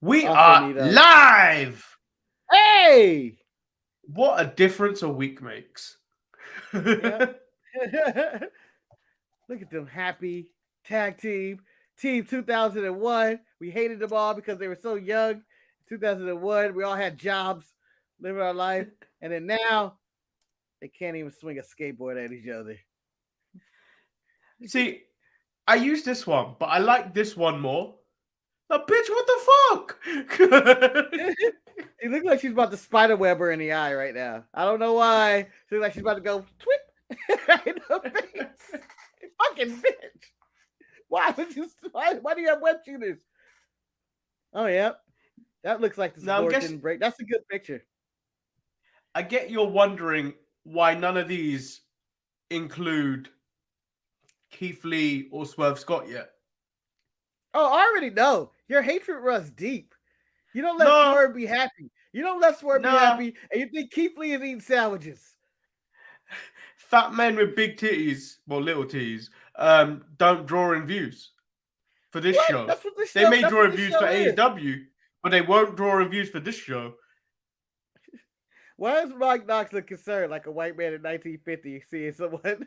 We Also are need live. Hey! What a difference a week makes. Yep. Look at them happy tag team. Team 2001. We hated them all because they were so young. 2001, we all had jobs, living our life. And then now, they can't even swing a skateboard at each other. See, I use this one, but I like this one more. Now, bitch, what the fuck? It looks like she's about to spiderweb her in the eye right now. I don't know why. She looks like she's about to go twip right in the face. Fucking bitch. Why do you have web shooters? Oh, yeah. That looks like the support didn't break. That's a good picture. I get you're wondering why none of these include Keith Lee or Swerve Scott yet. Oh, I already know. Your hatred runs deep. You don't let Swerve be happy. You don't let Swerve be happy, and you think Keith Lee is eating sandwiches. Fat men with big titties, well, little titties, don't draw in views for this show. That's what this show. They may draw in views for AEW, but they won't draw in views for this show. Why is Mike Knoxville concerned like a white man in 1950 seeing someone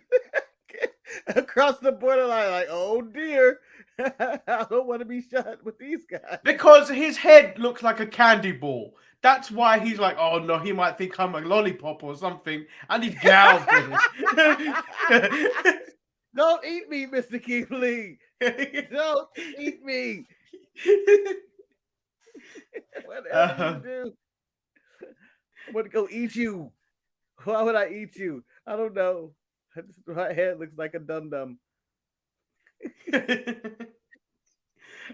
across the borderline like, oh dear, I don't want to be shot with these guys? Because his head looks like a candy ball. That's why he's like, oh no, he might think I'm a lollipop or something. I need gals with it. Don't eat me, Mr. Keith Lee. Don't eat me. Whatever you do. I'm going to go eat you. Why would I eat you? I don't know. My head looks like a dum-dum.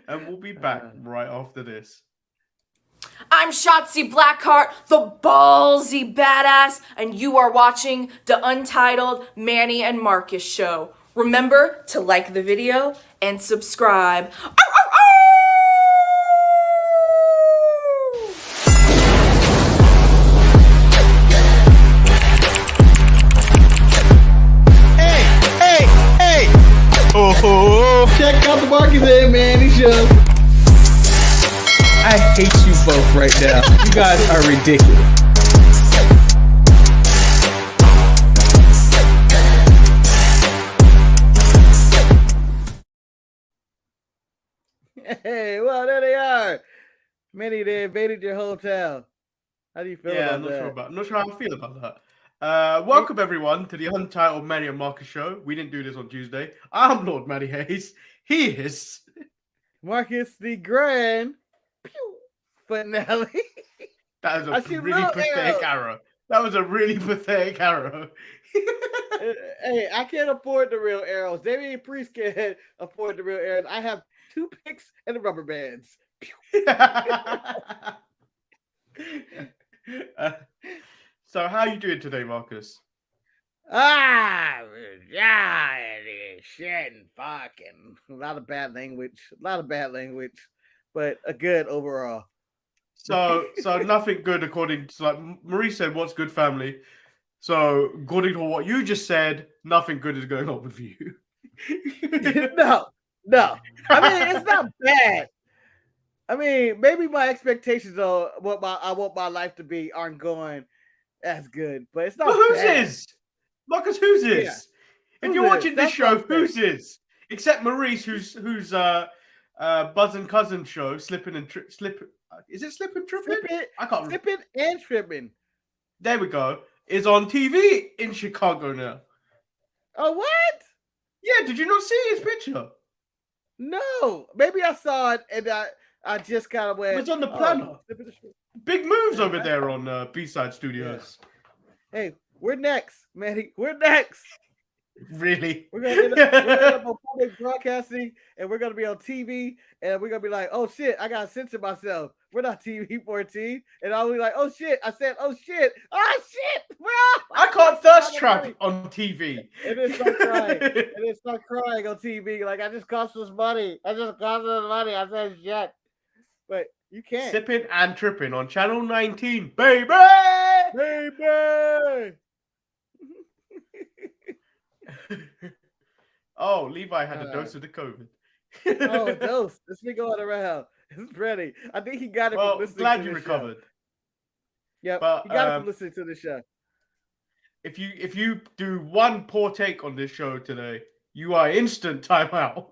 And we'll be back right after this. I'm Shotzi Blackheart, the ballsy badass, and you are watching the Untitled Manny and Marcus show. Remember to like the video and subscribe. Hey! Oh! Check out the Marcus and Manny show. I hate you both right now. You guys are ridiculous. Hey, well, there they are. Manny, they invaded your hometown. How do you feel about that? I'm not sure how I feel about that. Welcome everyone to the Untitled Manny and Marcus show. We didn't do this on Tuesday. I'm Lord Manny Hayes. He is Marcus the Grand finale. That is a really pathetic arrow. That was a really pathetic arrow. Hey, I can't afford the real arrows. Damian Priest can't afford the real arrows. I have 2 picks and the rubber bands. So how are you doing today, Marcus? Shit and fucking a lot of bad language, but a good overall. So nothing good according to, like Marie said, what's good family. So according to what you just said, nothing good is going on with you. No. I mean, it's not bad. I mean, maybe my expectations of what I want my life to be aren't going as good, but it's not. But whose bad. is? Marcus, whose is? Yeah. If you're watching this show, whose is? Except Maurice, who's Buzz and Cousin show, Slipping and Slipping. Is it Slipping Tripping? I can't. Slipping and Tripping. There we go. Is on TV in Chicago now. Oh, what? Yeah, did you not see his picture? No, maybe I saw it and I just kind of went. It's on the planner. Big moves over there on B-Side Studios. Yeah. Hey, we're next, Manny. We're next. Really? We're gonna get on public broadcasting, and we're gonna be on TV, and we're gonna be like, "Oh shit, I gotta censor myself. We're not TV 14." And I'll be like, "Oh shit!" I said, "Oh shit! Oh shit, bro!" I can't thirst trap on TV. And then start crying. And then start crying on TV. Like, I just cost us money. I said shit. But you can't. Sipping and Tripping on Channel 19, baby! Baby! Oh, Levi had a dose of the COVID. Oh, a dose. It's been going around. It's ready. I think he got it Well, from listening glad to you the recovered. show. Yep, But he got it from listening to the show. if you do one poor take on this show today, you are instant timeout.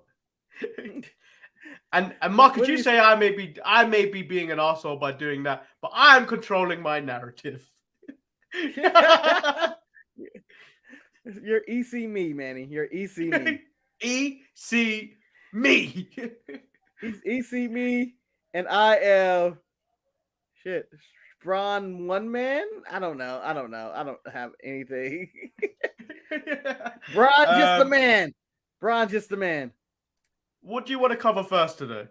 and Marcus, you say I may be being an asshole by doing that, but I am controlling my narrative. You're EC me, Manny. You're EC me. EC me. He's EC me, and I am Braun one man. I don't know. I don't have anything. Braun just the man. Braun just the man. What do you want to cover first today?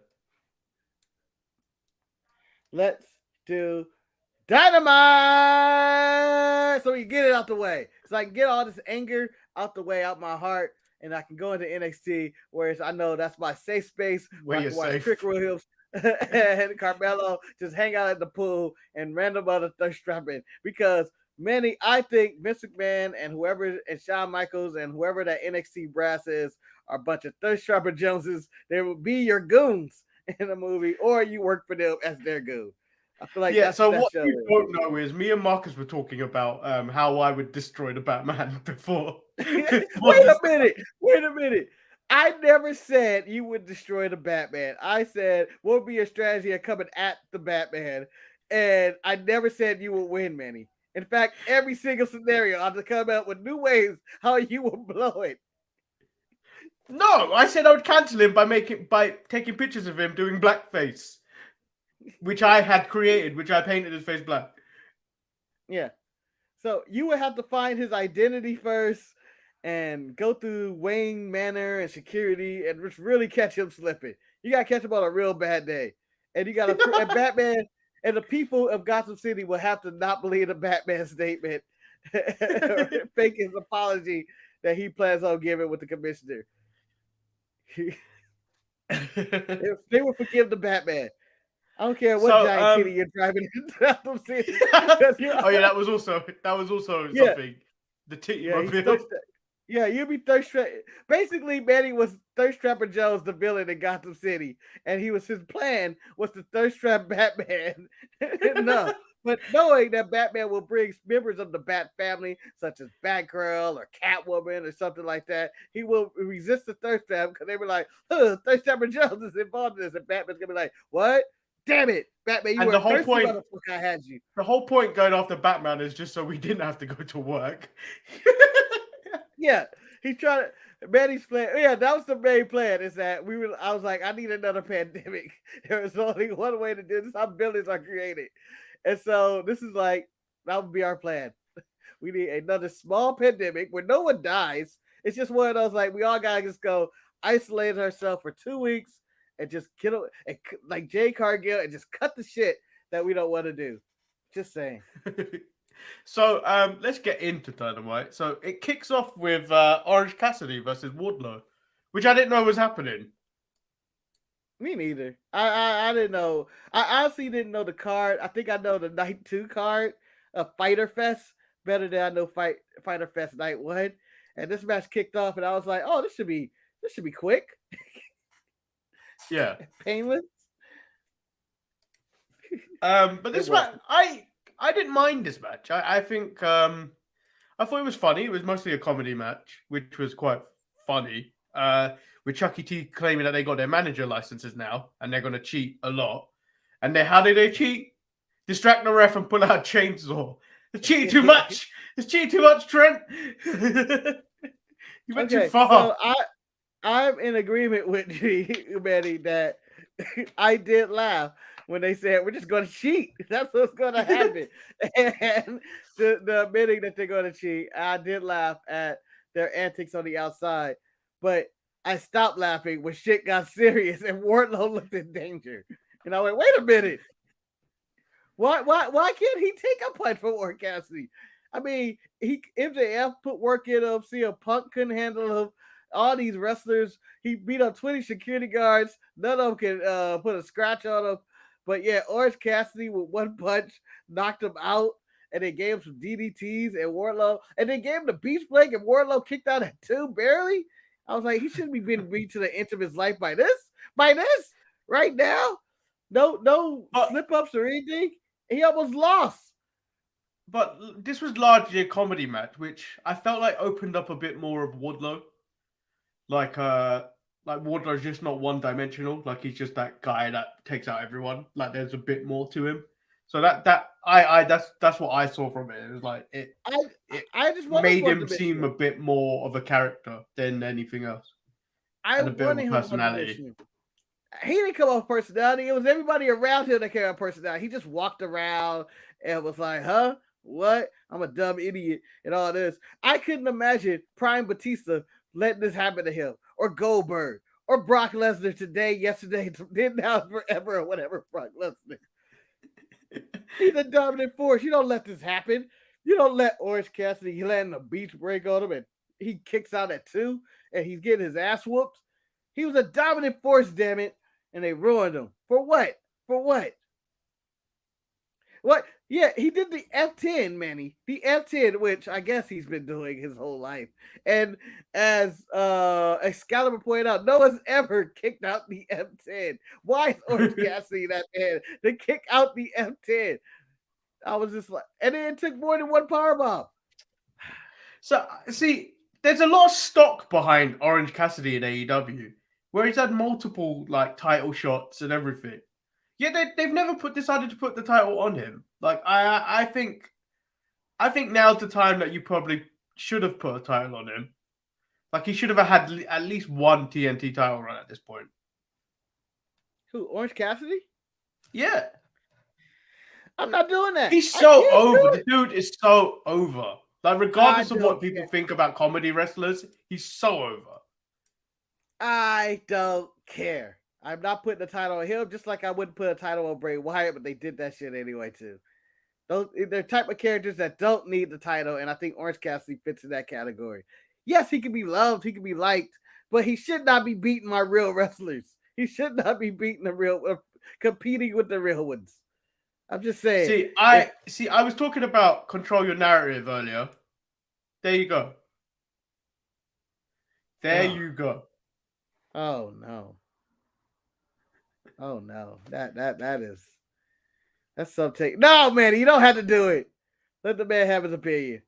Let's do Dynamite, so we can get it out the way, so I can get all this anger out the way, out my heart, and I can go into NXT, whereas I know that's my safe space where I can watch Trick Williams and Carmelo just hang out at the pool and random other thirst trapping. Because Manny, I think Vince McMahon and whoever, and Shawn Michaels and whoever that NXT brass is, are a bunch of thirst trapper Joneses. They will be your goons in a movie, or you work for them as their goon. I feel like so what you don't know is me and Marcus were talking about how I would destroy the Batman before. Wait a minute. I never said you would destroy the Batman. I said what would be your strategy of coming at the Batman, and I never said you would win, Manny. In fact, every single scenario I have to come up with new ways how you will blow it. No, I said I would cancel him by taking pictures of him doing blackface, which I had created, which I painted his face black. Yeah. So you would have to find his identity first and go through Wayne Manor and security and just really catch him slipping. You got to catch him on a real bad day. And you got to, and Batman and the people of Gotham City will have to not believe the Batman statement or fake his apology that he plans on giving with the commissioner. They will forgive the Batman. I don't care what giant titty you're driving into Gotham City. Oh yeah, that was also something. The titty mobile. Yeah, you'd be thirst trap. Basically, Manny was Thirst Trapper Jones, the villain in Gotham City, and his plan was to thirst trap Batman. No, but knowing that Batman will bring members of the Bat family, such as Batgirl or Catwoman or something like that, he will resist the thirst trap because they were like, Thirst Trapper Jones is involved in this, and Batman's gonna be like, what? Damn it, Batman! You were the whole point. I had you. The whole point going after Batman is just so we didn't have to go to work. Yeah, he tried to. Manny's plan. Yeah, that was the main plan. Is that I was like, I need another pandemic. There was only one way to do this. How villains are created, and so this is like that would be our plan. We need another small pandemic where no one dies. It's just one of those like we all gotta just go isolate ourselves for 2 weeks and just kill it, like Jay Cargill, and just cut the shit that we don't want to do. Just saying. So let's get into Dynamite. So it kicks off with Orange Cassidy versus Wardlow, which I didn't know was happening. Me neither. I didn't know. I honestly didn't know the card. I think I know the Night 2 card of Fighter Fest better than I know Fighter Fest Night 1. And this match kicked off, and I was like, oh, this should be quick. Yeah. Painless. But this match, I didn't mind this match. I think I thought it was funny. It was mostly a comedy match, which was quite funny. With Chucky T claiming that they got their manager licenses now and they're going to cheat a lot. And how did they cheat? Distract the ref and pull out a chainsaw. It's cheating too much. It's cheating too much, Trent. You went too far. So I'm in agreement with you, Manny, that I did laugh when they said we're just going to cheat. That's what's going to happen. And the admitting that they're going to cheat, I did laugh at their antics on the outside, but I stopped laughing when shit got serious and Wardlow looked in danger. And I went, wait a minute. Why can't he take a punch from Orange Cassidy? I mean, MJF put work in him. CM Punk couldn't handle him. All these wrestlers, he beat up 20 security guards. None of them can put a scratch on him. But yeah, Orange Cassidy with one punch knocked him out, and they gave him some DDTs and Wardlow, and they gave him the beach blank, and Wardlow kicked out at 2 barely. I was like, he shouldn't be being beat to the inch of his life by this right now. No But- slip ups or anything. He almost lost. But this was largely a comedy match, which I felt like opened up a bit more of Wardlow. Like Wardlow's just not one dimensional. Like he's just that guy that takes out everyone. Like there's a bit more to him. So that's what I saw from it. It was like it I just wanted made one him seem a bit more of a character than anything else. And a bit of a personality. He didn't come off personality. It was everybody around him that came off personality. He just walked around and was like, huh? What? I'm a dumb idiot and all this. I couldn't imagine Prime Batista letting this happen to him, or Goldberg, or Brock Lesnar today, yesterday, then, now, forever, or whatever. Brock Lesnar. He's a dominant force. You don't let this happen. You don't let Orange Cassidy land a beach break on him and he kicks out at 2 and he's getting his ass whooped. He was a dominant force, damn it. And they ruined him. For what? For what? What? Yeah, he did the F10, Manny. The F10, which I guess he's been doing his whole life. And as Excalibur pointed out, no one's ever kicked out the F10. Why is Orange Cassidy that man to kick out the F10? I was just like, and then it took more than one powerbomb. So, see, there's a lot of stock behind Orange Cassidy in AEW, where he's had multiple like title shots and everything. Yeah, they've never decided to put the title on him. Like I think now's the time that you probably should have put a title on him. Like he should have had at least one TNT title run at this point. Who? Orange Cassidy? Yeah, I'm not doing that. he's so over. The dude is so over. Like regardless of what people care. think about comedy wrestlers, he's so over. I don't care. I'm not putting the title on him, just like I wouldn't put a title on Bray Wyatt, but they did that shit anyway too. They're type of characters that don't need the title, and I think Orange Cassidy fits in that category. Yes, he can be loved, he can be liked, but he should not be beating my real wrestlers. He should not be beating competing with the real ones. I'm just saying. I was talking about control your narrative earlier. There you go. There you go. Oh no. Oh no. That's something. No, man, you don't have to do it. Let the man have his opinion.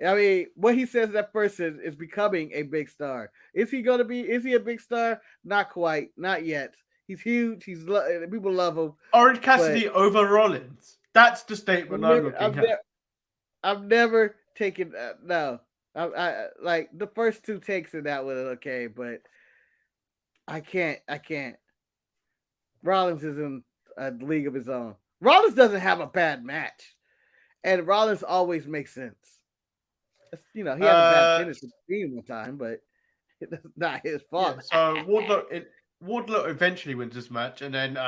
I mean, what he says that person is becoming a big star. Is he a big star? Not quite. Not yet. He's huge. People love him. Orange Cassidy over Rollins. That's the statement I'm looking at. I've never taken no. I like the first 2 takes in that was okay, but I can't. Rollins is in a league of his own. Rollins doesn't have a bad match, and Rollins always makes sense. He had a bad finish at the one time, but it's not his fault. Yeah, so Wardlow eventually wins this match, and then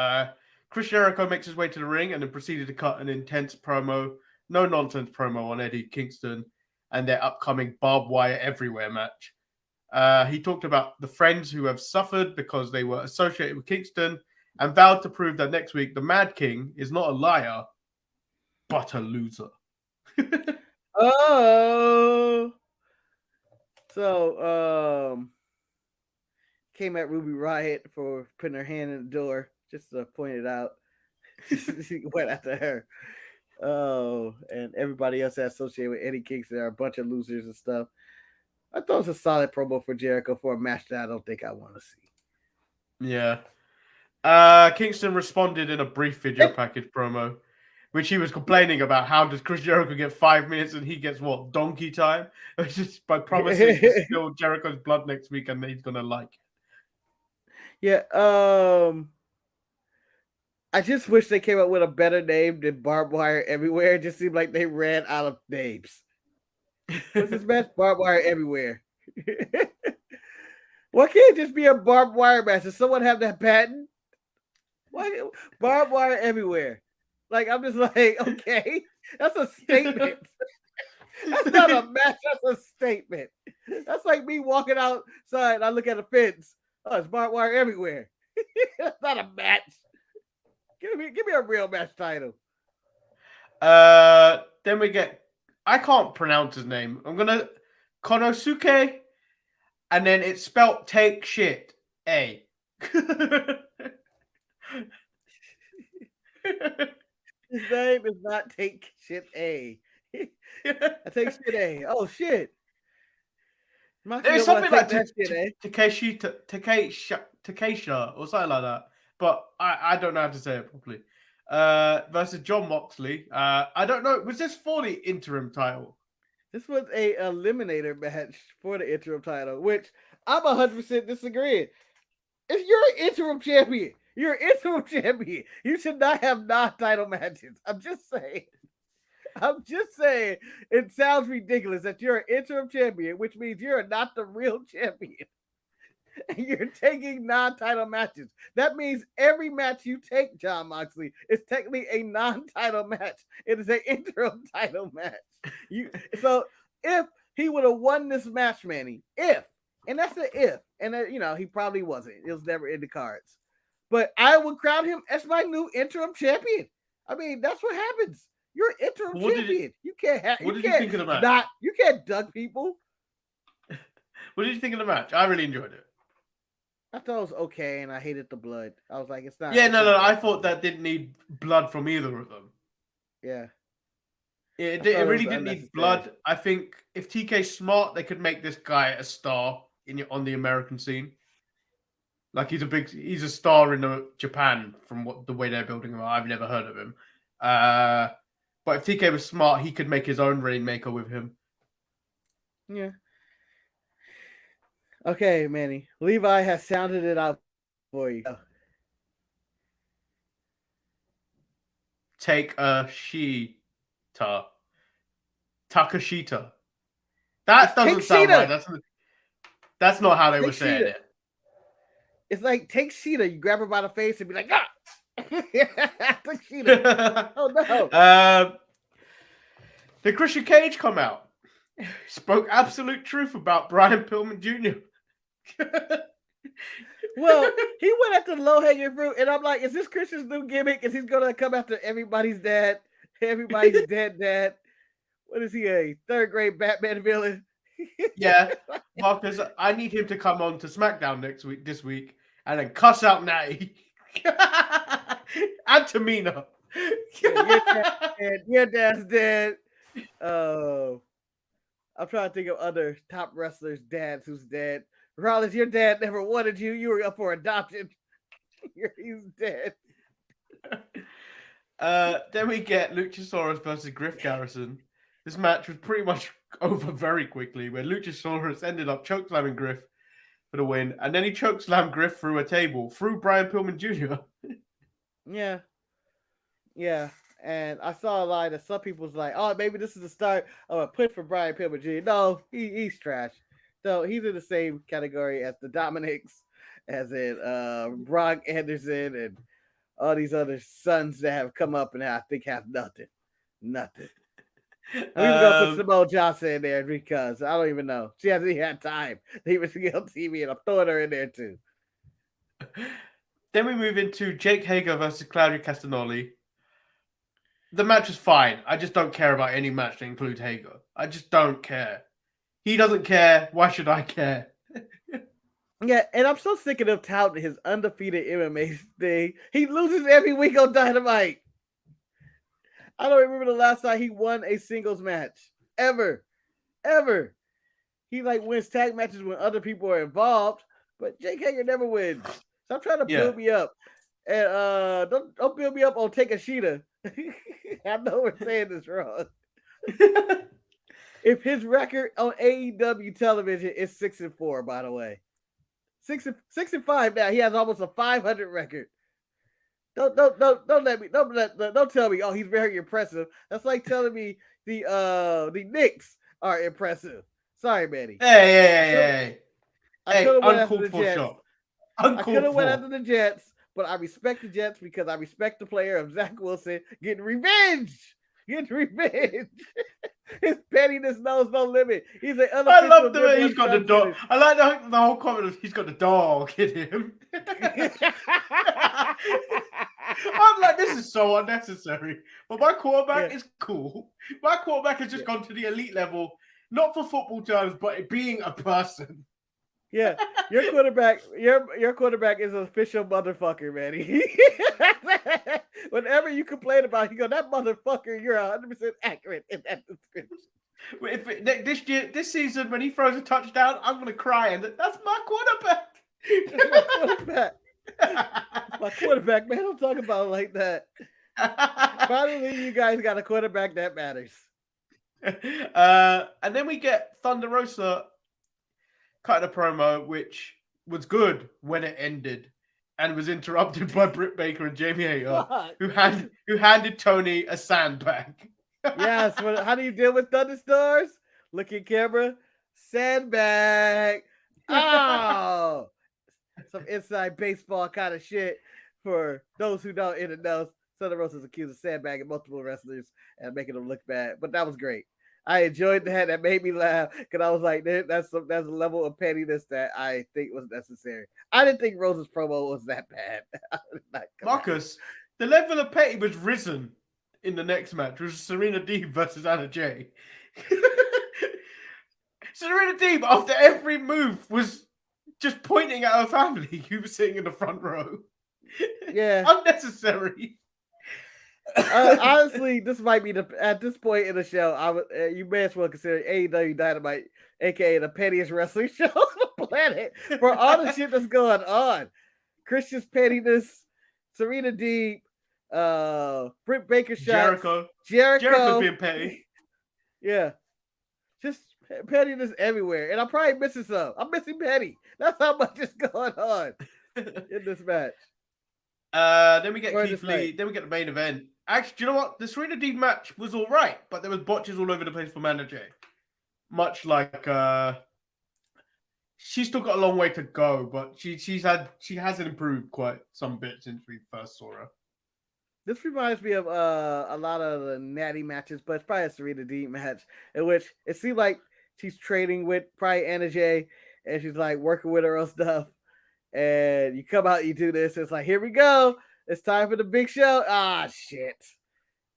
Chris Jericho makes his way to the ring and then proceeded to cut an intense promo, no nonsense promo on Eddie Kingston and their upcoming barbed wire everywhere match. He talked about the friends who have suffered because they were associated with Kingston and vowed to prove that next week the Mad King is not a liar, but a loser. Oh. So, came at Ruby Riott for putting her hand in the door, just to point it out. She went after her. Oh, and everybody else that associated with Eddie Kingston are a bunch of losers and stuff. I thought it was a solid promo for Jericho for a match that I don't think I want to see. Yeah. Kingston responded in a brief video package promo, which he was complaining about how does Chris Jericho get 5 minutes and he gets what, donkey time? It's just by promising to steal Jericho's blood next week and he's gonna like it. Yeah, I just wish they came up with a better name than Barbed Wire Everywhere. It just seemed like they ran out of names. What's this match? Barbed Wire Everywhere. Why can't it just be a barbed wire match? Does someone have that patent? Why Barbed Wire Everywhere? Like, I'm just like, okay, that's a statement. That's not a match, that's a statement. That's like me walking outside and I look at a fence. Oh, it's barbed wire everywhere. That's not a match. Give me a real match title. Then we get, I can't pronounce his name. I'm gonna Konosuke, and then it's spelt take shit. A. His name is not Take Shit A. I take shit A. Oh shit. There's something like Takeshi Takesha or something like that, but I don't know how to say it properly. Versus John Moxley. I don't know. Was this for the interim title? This was a eliminator match for the interim title, which I'm 100% disagreeing. If you're an interim champion, you're an interim champion. You should not have non-title matches. I'm just saying. It sounds ridiculous that you're an interim champion, which means you're not the real champion. And you're taking non-title matches. That means every match you take, John Moxley, is technically a non-title match. It is an interim title match. So if he would have won this match, Manny, and that's an if, and he probably wasn't. It was never in the cards. But I would crown him as my new interim champion. I mean, that's what happens. You're an interim champion. You can't have. What did you think of the match? You can't duck people. What did you think of the match? I really enjoyed it. I thought it was okay, and I hated the blood. I was like, it's not. Yeah, no. I thought that didn't need blood from either of them. Yeah. It really didn't need blood. I think if TK's smart, they could make this guy a star on the American scene. Like he's a star in Japan from the way they're building him. I've never heard of him. But if TK was smart, he could make his own Rainmaker with him. Yeah. Okay, Manny. Levi has sounded it out for you. Take a Sheeta. Takashita. That doesn't sound right. That's not how they were saying it. It's like take Sheeta. You grab her by the face and be like, ah! Take Sheeta. Oh no. Did Christian Cage come out? Spoke absolute truth about Brian Pillman Jr. Well, he went after the low-hanging fruit, and I'm like, is this Christian's new gimmick? Is he gonna come after everybody's dad? Everybody's dead dad. What is he, a third-grade Batman villain? Yeah, Marcus, I need him to come on to SmackDown this week, and then cuss out Natty and Tamina. Your dad's dead. Oh, I'm trying to think of other top wrestlers' dads who's dead. Rollins, your dad never wanted you. You were up for adoption. He's dead. Then we get Luchasaurus versus Griff Garrison. This match was pretty much over very quickly, where Luchasaurus ended up chokeslamming Griff for the win, and then he chokeslammed Griff through a table, through Brian Pillman Jr. Yeah. And I saw a line that some people was like, oh, maybe this is the start of a push for Brian Pillman Jr. No, he's trash. So he's in the same category as the Dominics, as in Brock Anderson and all these other sons that have come up and I think have nothing. Nothing. I'm even gonna put Samoa Johnson in there because I don't even know. She hasn't even had time to even get on TV, and I'm throwing her in there too. Then we move into Jake Hager versus Claudio Castagnoli. The match is fine. I just don't care about any match that includes Hager. I just don't care. He doesn't care. Why should I care? Yeah, and I'm so sick of him touting his undefeated MMA thing. He loses every week on Dynamite. I don't remember the last time he won a singles match. Ever. He wins tag matches when other people are involved, but Jake Hager never wins. So I'm trying to build me up. And don't build me up on Take a Sheeta. I know we're saying this wrong. If his record on AEW television is 6-4, by the way, 6-5 now, he has almost a 500 record. Don't tell me. Oh, he's very impressive. That's like telling me the Knicks are impressive. Sorry, Manny. Hey! I could have went after uncalled the for Jets. shot. I could have went after the Jets, but I respect the Jets because I respect the player of Zach Wilson getting revenge. His pettiness knows no limit. He's an I love the way he's got the dog. I like the whole comment of he's got the dog in him. I'm like, this is so unnecessary. But my quarterback is cool. My quarterback has just gone to the elite level, not for football terms, but being a person. Yeah, your quarterback is an official motherfucker, man. Whenever you complain about it, you go, that motherfucker, you're 100% accurate in that description. This season, when he throws a touchdown, I'm gonna cry, and that's my quarterback. That's my quarterback. My quarterback, man. I'm talking about it like that. Finally, you guys got a quarterback that matters. And then we get Thunder Rosa cut a promo, which was good when it ended, and was interrupted by Britt Baker and Jamie Hayter, who handed Tony a sandbag. Yes. How do you deal with thunderstorms? Look at camera. Sandbag. Oh, some inside baseball kind of shit for those who don't in the know. Thunder Rosa's accused of sandbagging multiple wrestlers and making them look bad, but that was great. I enjoyed that. That made me laugh because I was like, that's a level of pettiness that I think was necessary. I didn't think Rosa's promo was that bad. Marcus, the level of petty was risen in the next match, which was Serena Deeb versus Anna Jay. Serena Deeb, after every move, was just pointing at her family who was sitting in the front row. Yeah. Unnecessary. Honestly, this might be at this point in the show, you may as well consider AEW Dynamite, aka the pettiest wrestling show on the planet, for all the shit that's going on. Christian's pettiness, Serena Deeb, Britt Baker shots, Jericho's being petty. Yeah, just pettiness everywhere, and I'm probably missing some. I'm missing petty. That's how much is going on in this match. Then we get Keith Lee. Then we get the main event. Actually, do you know what? The Serena Deeb match was all right, but there was botches all over the place for Anna Jay. Much like she's still got a long way to go, but she hasn't improved quite some bit since we first saw her. This reminds me of a lot of the natty matches, but it's probably a Serena Deeb match in which it seemed like she's training with probably Anna Jay, and she's like working with her on stuff. And you come out, you do this. It's like, here we go. It's time for the big show. Ah, shit.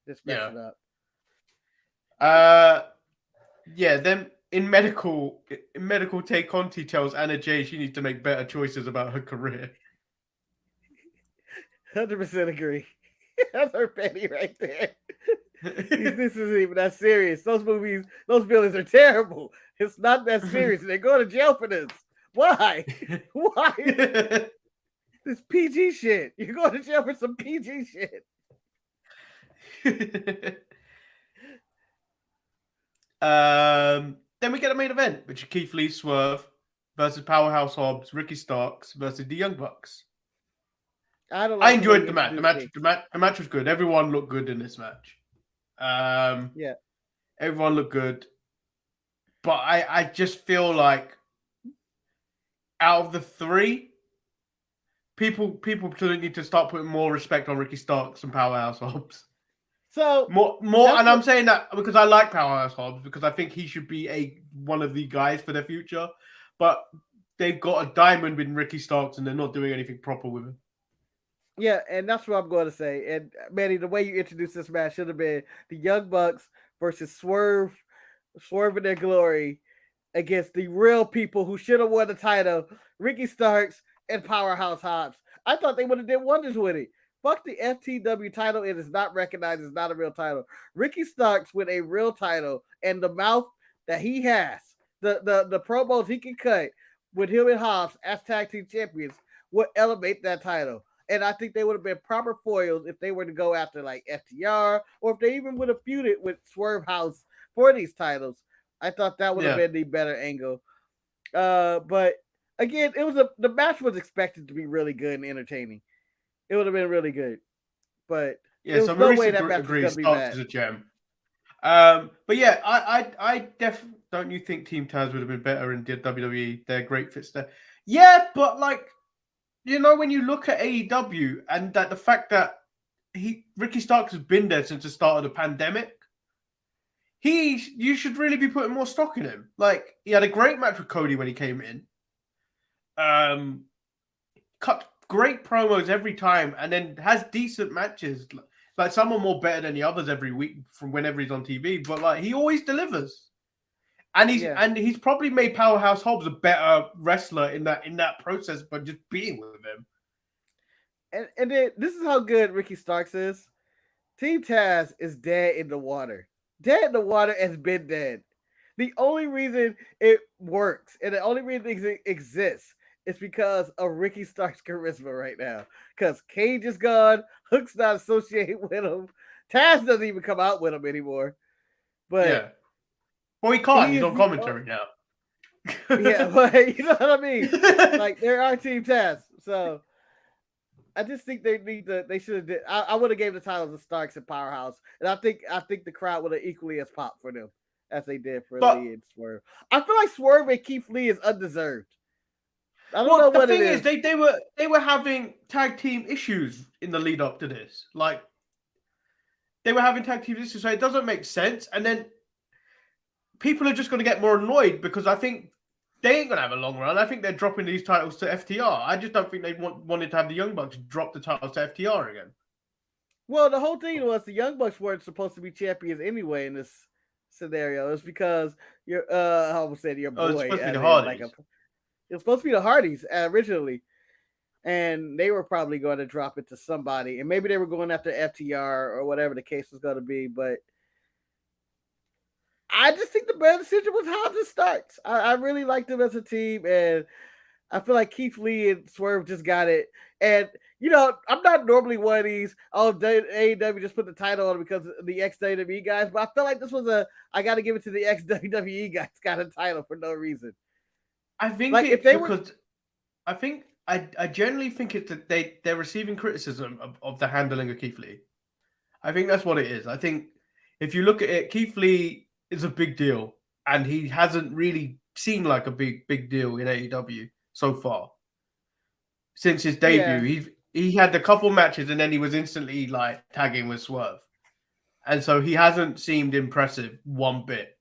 Just mess it up. Yeah. Then in medical, Tay Conti tells Anna Jay she needs to make better choices about her career. 100% agree. That's her penny right there. This isn't even that serious. Those villains are terrible. It's not that serious. They're going to jail for this. Why? Why? This PG shit. You're going to jail for some PG shit. Then we get a main event, which is Keith Lee Swerve versus Powerhouse Hobbs, Ricky Starks versus the Young Bucks. I enjoyed the match. The match was good. Everyone looked good in this match. Yeah. Everyone looked good. But I just feel like out of the three, people need to start putting more respect on Ricky Starks and Powerhouse Hobbs. So more, and I'm saying that because I like Powerhouse Hobbs because I think he should be one of the guys for their future. But they've got a diamond with Ricky Starks and they're not doing anything proper with him. Yeah, and that's what I'm going to say. And Manny, the way you introduced this match should have been the Young Bucks versus Swerve in their glory against the real people who should have won the title, Ricky Starks and Powerhouse Hobbs. I thought they would have did wonders with it. Fuck the FTW title. It is not recognized. It's not a real title. Ricky Starks with a real title and the mouth that he has, the promos he can cut with him and Hobbs as tag team champions would elevate that title. And I think they would have been proper foils if they were to go after like FTR or if they even would have feuded with Swerve House for these titles. I thought that would have been the better angle. But again, the match was expected to be really good and entertaining. It would have been really good. But yeah, so no Marisa way that match was going to be Starks bad. is a gem. But yeah, I definitely don't you think Team Taz would have been better in the WWE? They're great fits there. Yeah, but like, you know, when you look at AEW and that the fact that Ricky Starks has been there since the start of the pandemic, you should really be putting more stock in him. Like, he had a great match with Cody when he came in. Cut great promos every time and then has decent matches. Like, some are more better than the others every week from whenever he's on TV, but like, he always delivers. And he's probably made Powerhouse Hobbs a better wrestler in that process, but just being with him. And then this is how good Ricky Starks is. Team Taz is dead in the water. Dead in the water has been dead. The only reason it works and the only reason it exists is because of Ricky Starks' charisma right now. Because Cage is gone, Hook's not associated with him, Taz doesn't even come out with him anymore. But yeah, well, he can't. He's on commentary now. Yeah, but you know what I mean. Like there are Team Taz, so I just think they need to. They should have. I would have gave the titles to Starks and Powerhouse, and I think the crowd would have equally as popped for them as they did for Lee and Swerve. I feel like Swerve and Keith Lee is undeserved. I don't know what it is. The thing is, they were having tag team issues in the lead up to this. Like they were having tag team issues, so it doesn't make sense. And then people are just going to get more annoyed because I think they ain't going to have a long run. I think they're dropping these titles to FTR. I just don't think they wanted to have the Young Bucks drop the titles to FTR again. Well, the whole thing was the Young Bucks weren't supposed to be champions anyway in this scenario. It's because I almost said your boy. It's supposed to be the Hardys. It was supposed to be the Hardys originally. And they were probably going to drop it to somebody. And maybe they were going after FTR or whatever the case was going to be. But I just think the better decision was Hobbs and Starks. I really liked them as a team. And I feel like Keith Lee and Swerve just got it. And, you know, I'm not normally one of these, AEW just put the title on because of the ex-WWE guys. But I feel like this was I got to give it to the ex-WWE guys got a title for no reason. I think like I generally think it's that they're receiving criticism of the handling of Keith Lee. I think that's what it is. I think if you look at it, Keith Lee is a big deal, and he hasn't really seemed like a big deal in AEW so far. Since his debut, he had a couple matches, and then he was instantly like tagging with Swerve, and so he hasn't seemed impressive one bit.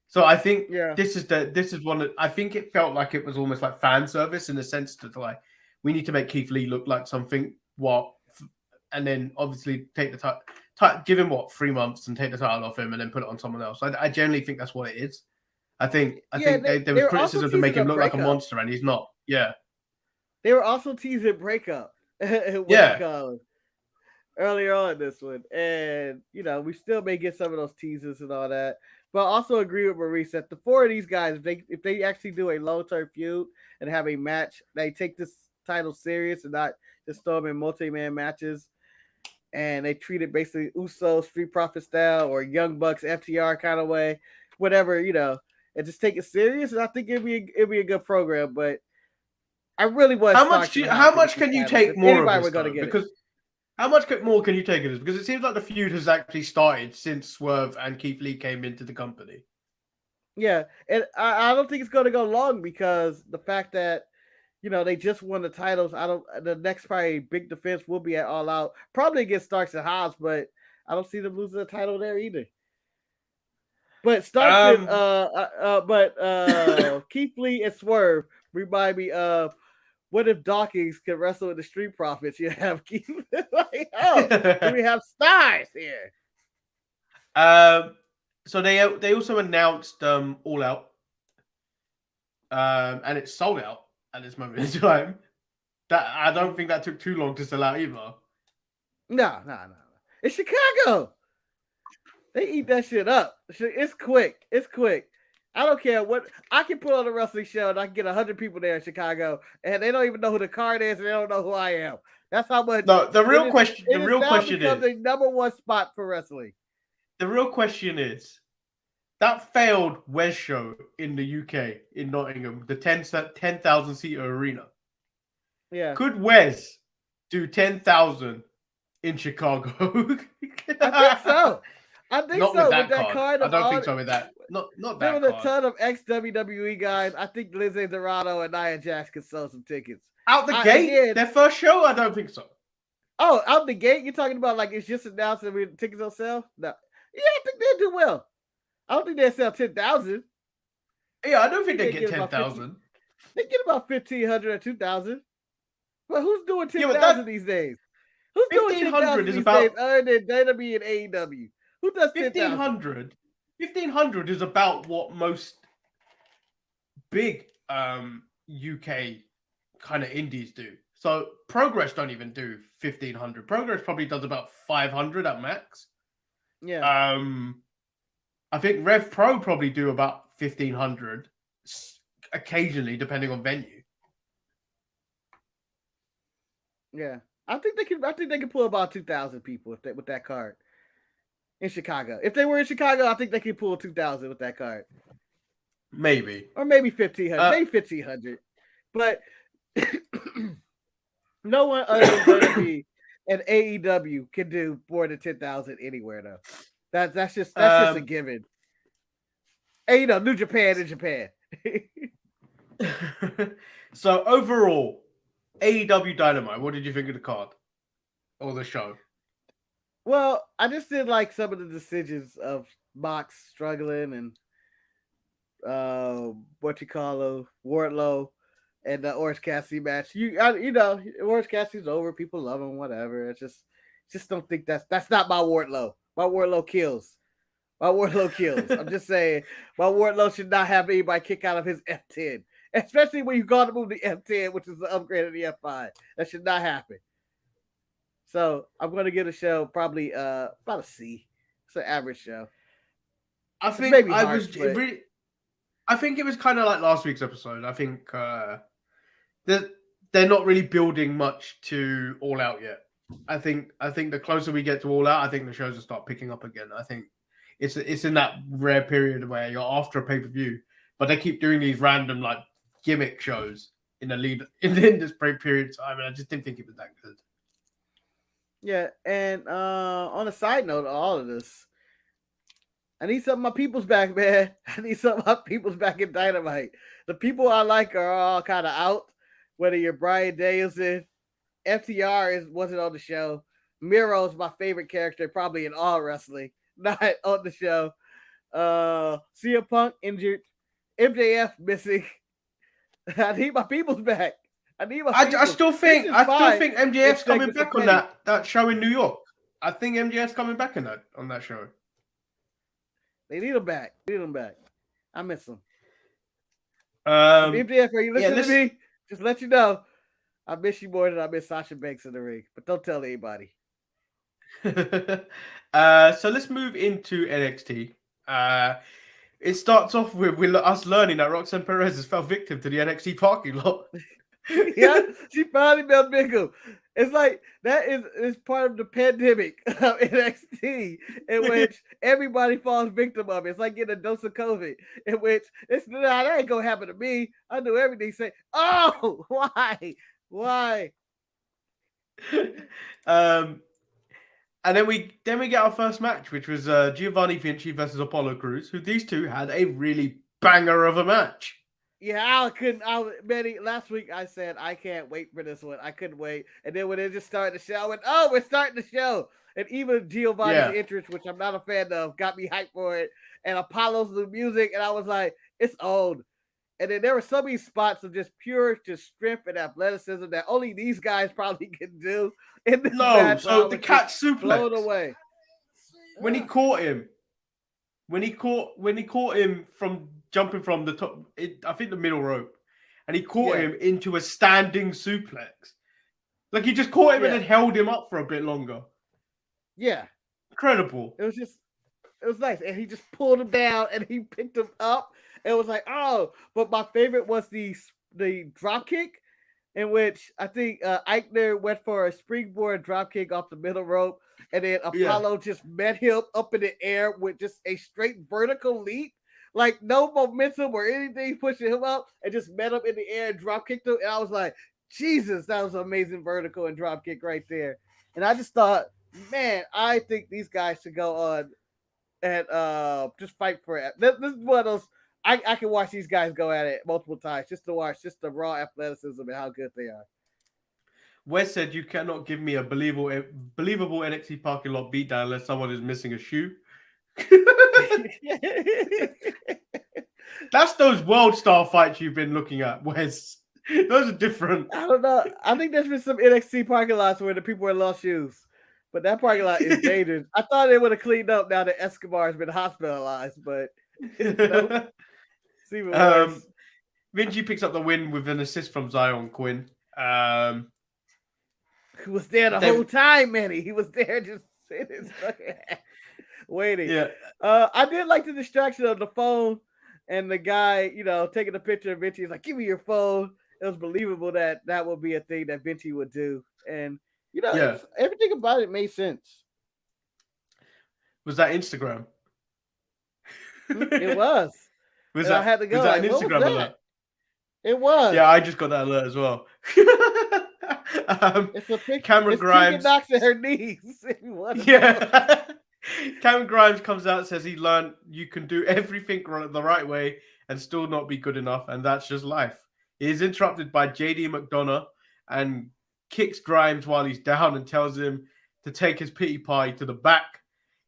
So I think this is one that I think it felt like it was almost like fan service in the sense that like we need to make Keith Lee look like something and then obviously take the title, give him 3 months and take the title off him and then put it on someone else. I generally think that's what it is. I think there was criticism to make him look like a monster, and he's not. Yeah, they were also teasing breakup. Earlier on this one, and you know we still may get some of those teasers and all that. But I also agree with Maurice that the four of these guys, if they actually do a long-term feud and have a match, they take this title serious and not just throw them in multi-man matches, and they treat it basically Usos, Street Profits style, or Young Bucks, FTR kind of way, whatever, you know, and just take it serious. And I think it'd be a good program. But I really was. How much can you take more of this? Because how much more can you take of this? Because it seems like the feud has actually started since Swerve and Keith Lee came into the company. Yeah, and I don't think it's going to go long because the fact that, you know, they just won the titles. The next probably big defense will be at All Out, probably against Starks and Hobbs, but I don't see them losing the title there either. But Starks Keith Lee and Swerve remind me of, what if Dawkins could wrestle with the Street Profits? You have Keith like, we have stars here. So they also announced All Out, and it's sold out at this moment in time. That I don't think that took too long to sell out either. No. It's Chicago. They eat that shit up. It's quick. I don't care what I can put on a wrestling show and I can get 100 people there in Chicago and they don't even know who the card is and they don't know who I am. That's how much. No, the real question is the number one spot for wrestling. The real question is that failed Wes show in the UK in Nottingham, the 10,000 seater arena. Yeah. Could Wes do 10,000 in Chicago? I think so. Not so. With that card. I don't think so with that. Not that. There was a ton of ex-WWE guys. I think Lindsay Dorado and Nia Jax could sell some tickets. Out the gate? Their first show? I don't think so. Oh, out the gate? You're talking about like it's just announced that the tickets don't sell? No. Yeah, I think they'll do well. I don't think they'll sell 10,000. Yeah, I don't think they get 10,000. They get about 1,500 or 2,000. But who's doing 10,000 these days? Who's doing 10,000 these days other than WWE and AEW? Who does 1,500 1,500 is about what most big UK kind of indies do. So Progress don't even do 1,500. Progress probably does about 500 at max. Yeah. I think Rev Pro probably do about 1,500 occasionally, depending on venue. Yeah. I think they can pull about 2,000 people with that card in Chicago. If they were in Chicago, I think they could pull 2,000 with that card. Maybe. Or maybe 1,500. Maybe 1,500. But no one other than WWE and AEW can do more than 10,000 anywhere though. That's just a given. And New Japan in Japan. So overall, AEW Dynamite, what did you think of the card or the show? Well, I just did like some of the decisions of Mox struggling and Wardlow and the Orange Cassidy match. Orange Cassidy's over. People love him, whatever. It's just don't think that's not my Wardlow. My Wardlow kills. I'm just saying, my Wardlow should not have anybody kick out of his F10, especially when you got to move the F10, which is the upgrade of the F5. That should not happen. So I'm going to give the show probably about a C. It's an average show. I think I think it was kind of like last week's episode. I think they're not really building much to All Out yet. I think the closer we get to All Out, I think the shows will start picking up again. I think it's in that rare period where you're after a pay-per-view, but they keep doing these random like gimmick shows in this period of time, and I just didn't think it was that good. Yeah, and on a side note of all of this, I need some of my people's back, man. I need some of my people's back in Dynamite. The people I like are all kind of out, whether you're Bryan Danielson, FTR wasn't on the show. Miro's my favorite character, probably in all wrestling, not on the show. CM Punk injured. MJF missing. I need my people's back. I still think MJF's coming back on that show in New York. I think MJF's coming back on that show. They need him back. I miss him. MJF, are you listening to me? Just let you know, I miss you more than I miss Sasha Banks in the ring. But don't tell anybody. So let's move into NXT. It starts off with us learning that Roxanne Perez has fell victim to the NXT parking lot. Yeah, she finally fell victim. It's like that is part of the pandemic of NXT, in which everybody falls victim of it. It's like getting a dose of COVID, in which that ain't gonna happen to me. I do everything. Say, oh, why? And then we get our first match, which was Giovanni Vinci versus Apollo Crews, who these two had a really banger of a match. Yeah, Manny, last week I said I can't wait for this one. I couldn't wait. And then when they just started the show, I went, oh, we're starting the show. And even Giovanni's entrance, which I'm not a fan of, got me hyped for it. And Apollo's new music, and I was like, it's old. And then there were so many spots of just pure strength and athleticism that only these guys probably can do. In this match, so the cat suplex. Blown away. When he caught him from jumping from the top, I think the middle rope, and he caught him into a standing suplex. Like he just caught him and then held him up for a bit longer. Yeah. Incredible. It was nice. And he just pulled him down and he picked him up. It was like, oh, but my favorite was the drop kick, in which I think Eichner went for a springboard drop kick off the middle rope, and then Apollo just met him up in the air with just a straight vertical leap, like no momentum or anything pushing him up, and just met him in the air and drop kicked him. And I was like, Jesus, that was an amazing vertical and drop kick right there. And I just thought, man, I think these guys should go on and just fight for it. This is one of those. I can watch these guys go at it multiple times just to watch just the raw athleticism and how good they are. Wes said you cannot give me a believable NXT parking lot beatdown unless someone is missing a shoe. That's those World Star fights you've been looking at, Wes. Those are different. I don't know. I think there's been some NXT parking lots where the people wear lost shoes. But that parking lot is dangerous. I thought they would have cleaned up now that Escobar's been hospitalized, but nope. See what worse. Vinci picks up the win with an assist from Zion Quinn. Who was there the whole time, Manny. He was there just sitting waiting. Yeah. I did like the distraction of the phone and the guy, taking a picture of Vinci. He's like, give me your phone. It was believable that would be a thing that Vinci would do. And, everything about it made sense. Was that Instagram? It was. I had to go. Was that an Instagram alert? It was. Yeah, I just got that alert as well. It's a picture. Cameron Grimes knocks at her knees. Yeah. Cameron Grimes comes out and says he learned you can do everything the right way and still not be good enough, and that's just life. He is interrupted by JD McDonough and kicks Grimes while he's down and tells him to take his pity party to the back.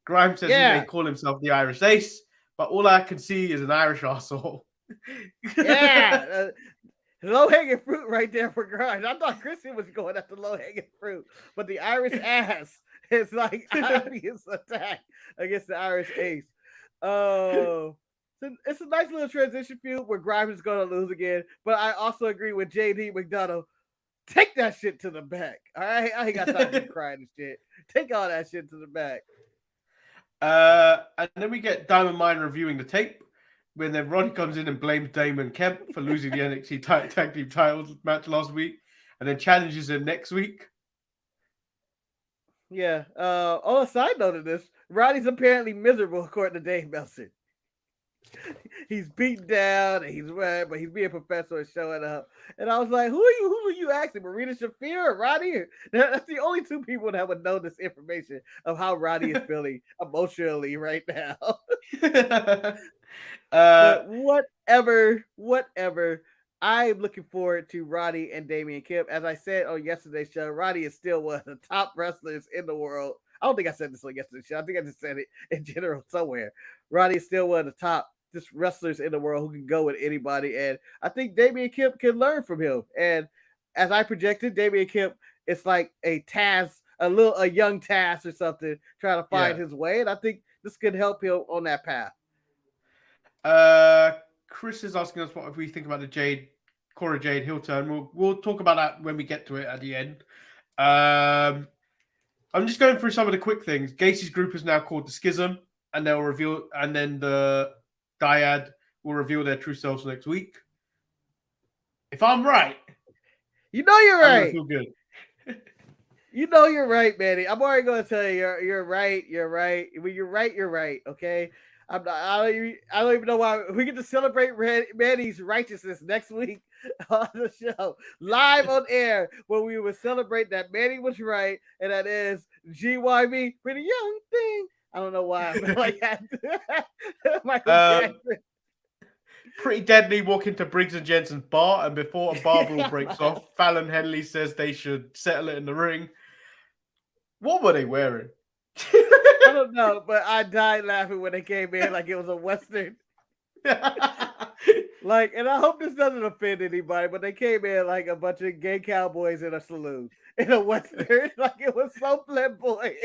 Grimes says he may call himself the Irish Ace, but all I can see is an Irish arsehole. Yeah. Low-hanging fruit right there for Grimes. I thought Christian was going at the low-hanging fruit, but the Irish ass is like obvious attack against the Irish Ace. Oh, so it's a nice little transition feud where Grimes is going to lose again, but I also agree with JD McDonough. Take that shit to the back. All right, I ain't got time to cry and shit. Take all that shit to the back. And then we get Diamond Mine reviewing the tape. When then Roddy comes in and blames Damon Kemp for losing the NXT tag team title match last week, and then challenges him next week. Yeah. On a side note of this, Roddy's apparently miserable according to Dave Meltzer. He's beaten down and he's red, but he's being professional and showing up. And I was like, who are you asking? Marina Shafir or Roddy? That's the only two people that would know this information of how Roddy is feeling emotionally right now. But whatever. I'm looking forward to Roddy and Damian Kemp. As I said on yesterday's show, Roddy is still one of the top wrestlers in the world. I don't think I said this on yesterday's show. I think I just said it in general somewhere. Roddy is still one of the top wrestlers in the world who can go with anybody. And I think Damian Kemp can learn from him. And as I projected, Damian Kemp is like a young Taz or something, trying to find his way. And I think this could help him on that path. Chris is asking us what we think about the Cora Jade heel turn. We'll talk about that when we get to it at the end. I'm just going through some of the quick things. Gacy's group is now called the Schism, and they'll reveal, and then the Dyad will reveal their true selves next week. If I'm right, you're right. I feel good. You're right, Manny. I'm already going to tell you, you're right. When you're right. Okay. I don't even know why we get to celebrate Manny's righteousness next week on the show, live on air, when we will celebrate that Manny was right, and that is GYV, pretty young thing. I don't know why I feel like that. Michael Jackson. Pretty Deadly walk into Briggs and Jensen's bar, and before a bar brawl breaks off, Fallon Henley says they should settle it in the ring. What were they wearing? I don't know, but I died laughing when they came in like it was a Western. And I hope this doesn't offend anybody, but they came in like a bunch of gay cowboys in a saloon in a Western. Like it was so flamboyant.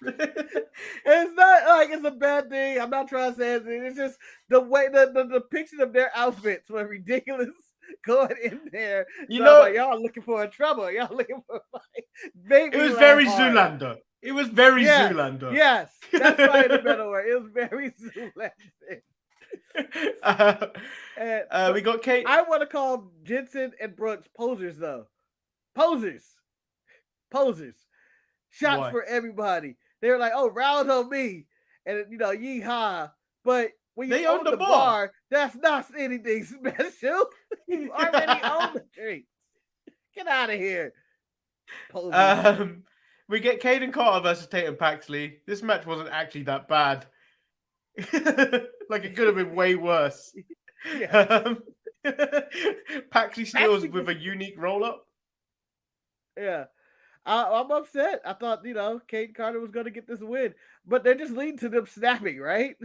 It's not like it's a bad thing. I'm not trying to say anything. It's just the way the depiction of their outfits were ridiculous. Going in there, like, y'all looking for a trouble. Y'all looking for fight. It was very Zoolander. It was very Zoolander. Yes, that's probably the better word. It was very Zoolander. We got Kate. I want to call Jensen and Brooks posers, though. Posers. Shots for everybody. They were like, "Oh, round on me," and yeehaw. But when you own the bar, that's not anything special. You already own the drinks. Get out of here. We get Caden Carter versus Tatum Paxley. This match wasn't actually that bad. Like it could have been way worse. Paxley steals with a unique roll-up. Yeah. I'm upset. I thought, Caden Carter was going to get this win. But they're just leading to them snapping, right?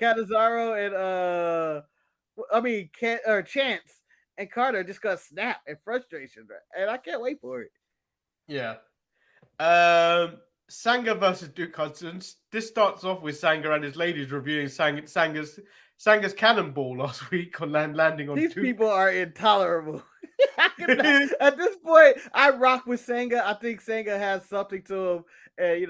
Canizaro and Chance and Carter just going to snap in frustration. And I can't wait for it. Yeah. Sanga versus Duke Hudson. This starts off with Sanga and his ladies reviewing Sanga's cannonball last week on landing on These Duke. people are intolerable. At this point, I rock with Sanga. I think Sanga has something to him, and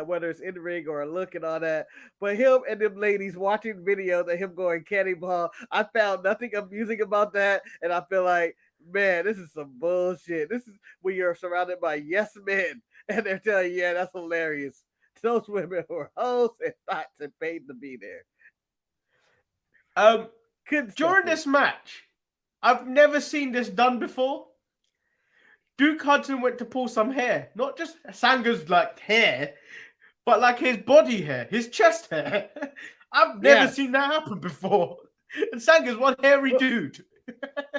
whether it's in the ring or a look and all that. But him and them ladies watching videos of him going cannonball, I found nothing amusing about that, and I feel like, man, this is some bullshit. This is when you're surrounded by yes men, and they're telling you, yeah, that's hilarious. Those women were hoes and thoughts and paid to be there. During this match, I've never seen this done before. Duke Hudson went to pull some hair, not just Sanga's like hair, but like his body hair, his chest hair. I've never seen that happen before. And Sanga's one hairy dude.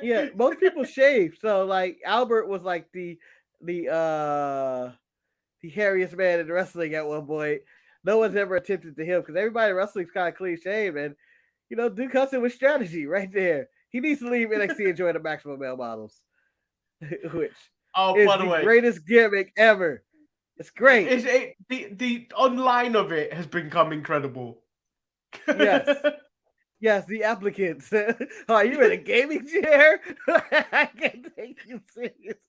Yeah, most people shave. So like Albert was like the hairiest man in wrestling at one point. No one's ever attempted to him because everybody in wrestling's kind of clean shaved, and Duke Hudson with strategy right there. He needs to leave NXT and join the Maximum Male Models, which is by the way, greatest gimmick ever. It's great. The online of it has become incredible. Yes, the applicants. Are you in a gaming chair? I can't take you serious.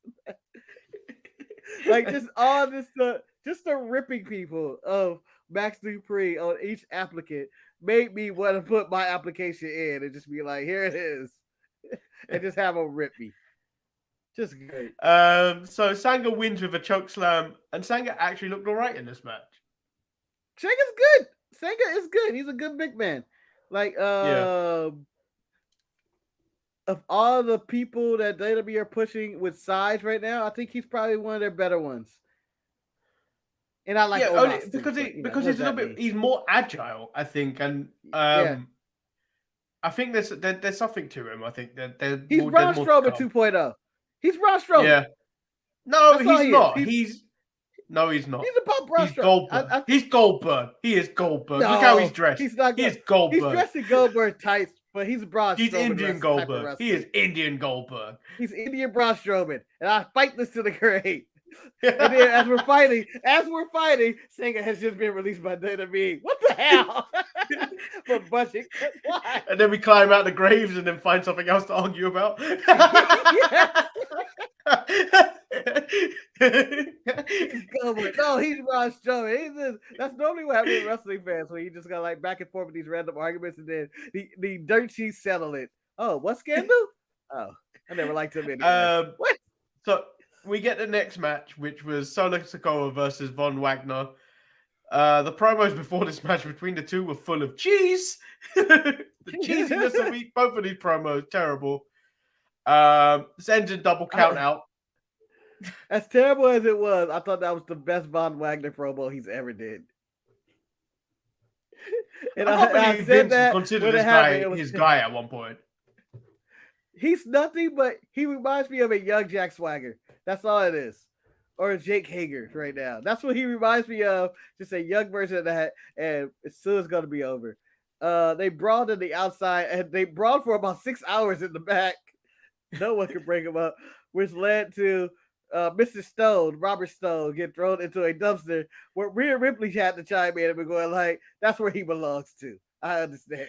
Like just all this stuff, just the ripping people of Max Dupree on each applicant made me want to put my application in and just be like, here it is. And just have them rip me. Just great. So Sanga wins with a choke slam, and Sanga actually looked all right in this match. Sanga's good. Sanga is good. He's a good big man. Like, of all the people that WWE are pushing with size right now, I think he's probably one of their better ones. And I like only because he's a little bit, he's more agile, I think, and I think there's something to him. I think that he's Braun Strowman 2.0. He's Braun Strowman. Yeah. No, he's not. He's not. He's about Braun Strowman. Goldberg. He's Goldberg. He is Goldberg. Look how he's dressed. He's not. He is Goldberg. He's dressed in Goldberg tights, but he's Braun Strowman. He's Indian Goldberg. He is Indian Goldberg. He's Indian Braun Strowman, and I fight this to the grave. And then as we're fighting, Sanga has just been released by WWE. What the hell? For budget. Why? And then we climb out the graves and then find something else to argue about. He's Goldberg. No, he's Braun Strowman. That's normally what happens with wrestling fans, when you just got like back and forth with these random arguments, and then the dirt sheets settle it. Oh, what scandal? Oh, I never liked him anyway. What? So we get the next match, which was Solo Sikoa versus Von Wagner. The promos before this match between the two were full of cheese. The cheesiness of both of these promos, terrible. This ends in double count out. As terrible as it was, I thought that was the best Von Wagner promo he's ever did. And I said that considered this guy his guy at one point. He's nothing but, he reminds me of a young Jack Swagger. That's all it is. Or a Jake Hager right now. That's what he reminds me of. Just a young version of that. And as soon as it's going to be over. They brawled in the outside, and they brawled for about 6 hours in the back. No one could break him up, which led to Mr. Stone, Robert Stone, get thrown into a dumpster where Rhea Ripley had to chime in and be going like, that's where he belongs to. I understand.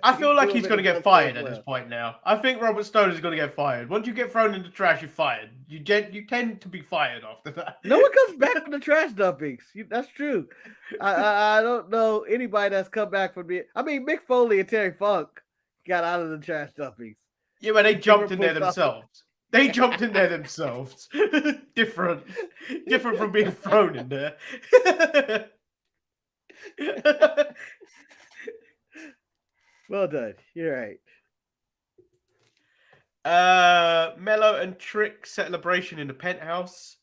I feel like he's going to get fired at this point now. I think Robert Stone is going to get fired. Once you get thrown in the trash, you're fired. You tend to be fired after that. No one comes back from the trash dumpings. That's true. I don't know anybody that's come back from the. I mean, Mick Foley and Terry Funk got out of the trash dumpings. Yeah, but they jumped in there themselves. They jumped in there themselves. Different from being thrown in there. Well done. You're right. Mello and Trick celebration in the penthouse.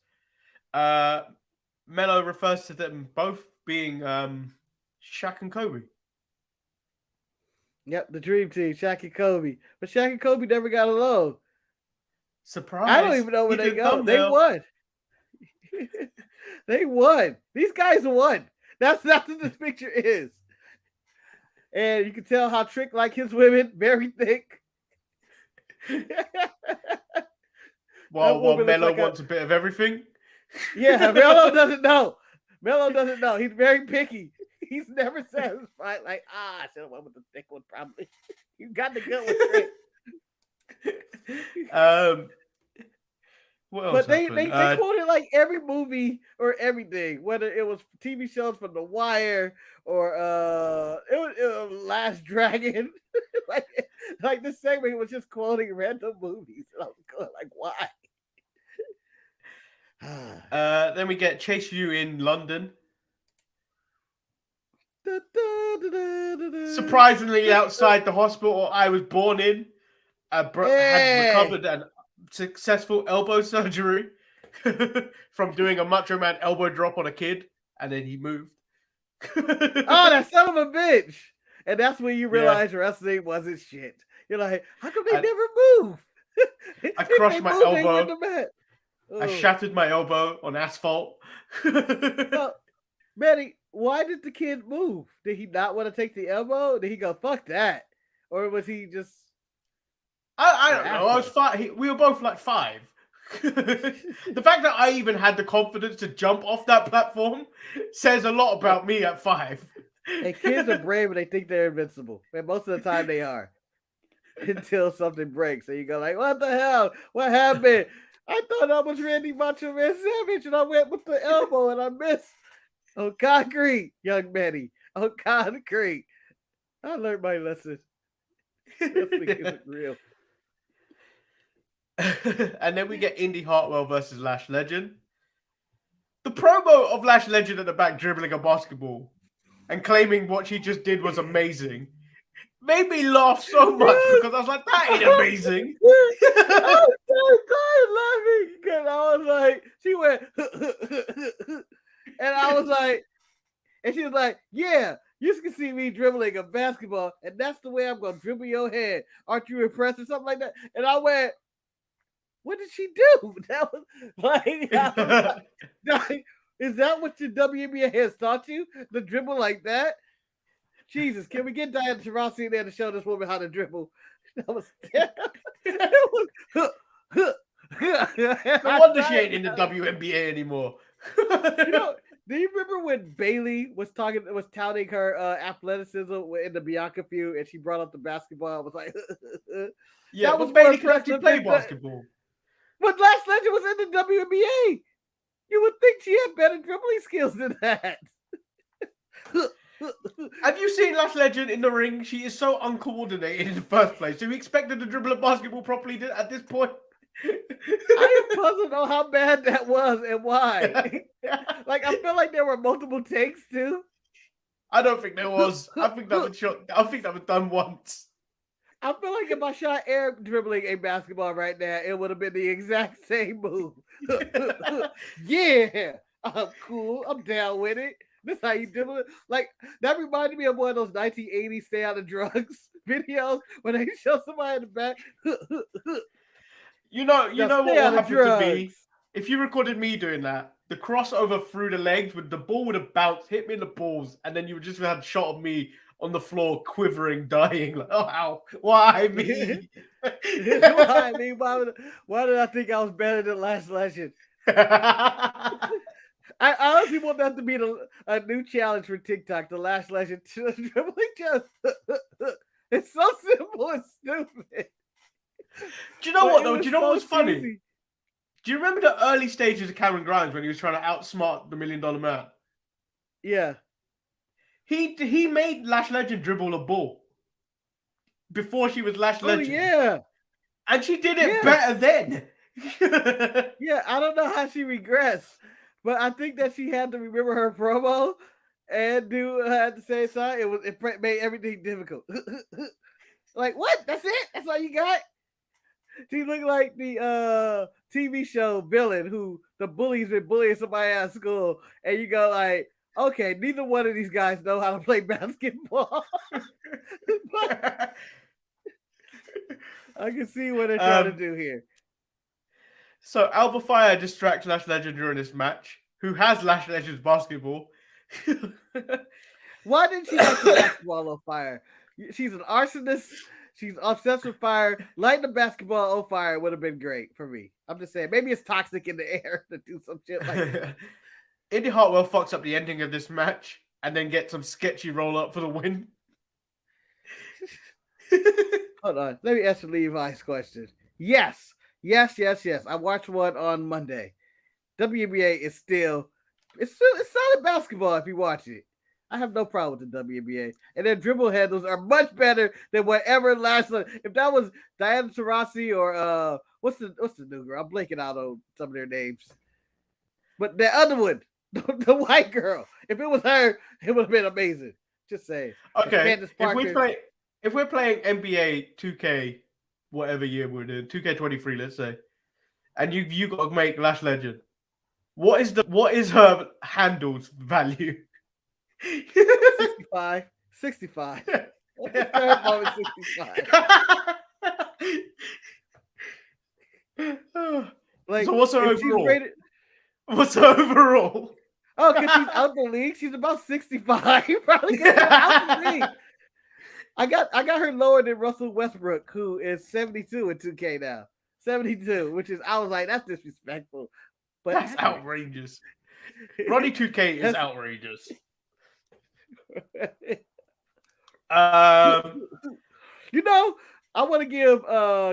Mello refers to them both being Shaq and Kobe. Yep, the dream team, Shaq and Kobe. But Shaq and Kobe never got along. Surprise. I don't even know where they go. They won. They won. These guys won. That's what this picture is. And you can tell how Trick like his women, very thick. While Mello wants a bit of everything. Yeah, Melo doesn't know. Melo doesn't know. He's very picky. He's never satisfied. Like, I should have went with the thick one, probably. You got the good one straight. What else But they happened? quoted like every movie or everything, whether it was TV shows from The Wire or it was Last Dragon. like this segment was just quoting random movies. And I was going like, why? Then we get Chase U in London. Surprisingly, outside the hospital I was born in, had recovered an successful elbow surgery from doing a Macho Man elbow drop on a kid, and then he moved. Oh, that son of a bitch! And that's when you realize wrestling wasn't shit. You're like, how come they never move? I crushed my elbow. I Oh. shattered my elbow on asphalt. So, Manny, why did the kid move? Did he not want to take the elbow? Did he go, fuck that? Or was he just... I don't know. I was 5. We were both like 5. The fact that I even had the confidence to jump off that platform says a lot about me at 5. Hey, kids are brave and they think they're invincible. And most of the time they are. Until something breaks. And you go like, what the hell? What happened? I thought I was Randy Macho Man Savage and I went with the elbow and I missed. On concrete, young Manny. On concrete. I learned my lesson. Wrestling isn't real. And then we get Indy Hartwell versus Lash Legend. The promo of Lash Legend at the back dribbling a basketball and claiming what she just did was amazing made me laugh so much because I was like, that ain't amazing. I was laughing because I was like, she went, and I was like, and she was like, yeah, you can see me dribbling a basketball, and that's the way I'm going to dribble your head. Aren't you impressed or something like that? And I went, what did she do? That was like, is that what your WNBA has taught you? The dribble like that? Jesus, can we get Diana Taurasi in there to show this woman how to dribble? That was no wonder she ain't in the WNBA anymore. Do you remember when Bailey was touting her athleticism in the Bianca feud, and she brought up the basketball? I was like, yeah, that but was Bailey could actually play basketball. But Lash Legend was in the WNBA. You would think she had better dribbling skills than that. Have you seen Lash Legend in the ring? She is so uncoordinated in the first place. Do we expect her to dribble a basketball properly at this point? I am puzzled on how bad that was and why. Like, I feel like there were multiple takes too. I don't think there was. I think that was shot. I think that was done once. I feel like if I shot Eric dribbling a basketball right now, it would have been the exact same move. Yeah, I'm cool. I'm down with it. This how you do it. Like, that reminded me of one of those 1980s stay out of drugs videos when they show somebody in the back. You know what would happen to me if you recorded me doing that? The crossover through the legs, with the ball would have bounced, hit me in the balls, and then you would just have had a shot of me on the floor, quivering, dying. Like, oh, ow, why me? Why me? Why did I think I was better than Lash Legend? I honestly want that to be a new challenge for TikTok, the Lash Legend dribbling just. It's so simple and stupid. Do you know what though? Do you know so what was funny? cheesy. Do you remember the early stages of Cameron Grimes when he was trying to outsmart the $1 Million Man? Yeah. He made Lash Legend dribble a ball before she was Lash Legend. Oh, yeah. And she did it better then. Yeah, I don't know how she regressed, but I think that she had to remember her promo and do at the same time. It made everything difficult. Like, what? That's it? That's all you got? She looked like the TV show villain who the bully's been bullying somebody at school, and you go like, okay, neither one of these guys know how to play basketball. But I can see what they're trying to do here. So Alba Fire distracts Lash Legend during this match, who has Lash Legend's basketball. Why didn't she like the basketball on fire? She's an arsonist. She's obsessed with fire. Lighting the basketball on fire would have been great for me. I'm just saying, maybe it's toxic in the air to do some shit like that. Indy Hartwell fucks up the ending of this match and then gets some sketchy roll up for the win. Hold on. Let me answer Levi's question. Yes. I watched one on Monday. WNBA is still solid basketball if you watch it. I have no problem with the WNBA. And their dribble handles are much better than whatever last one. If that was Diana Taurasi or what's the new girl? I'm blanking out on some of their names. But the other one, the white girl, if it was her, it would have been amazing. Just saying. Okay. If we're playing NBA 2K, whatever year we're doing, 2K23, let's say, and you got to make Lash Legend, what is her handles value? 65. 65. Third 65. So what's her overall? What's her overall? Oh, because she's out the league. She's about 65. Probably out the league. I got her lower than Russell Westbrook, who is 72 in 2K now. 72, which is, I was like, that's disrespectful. But that's outrageous. Ronnie 2K is outrageous. You know, I want to give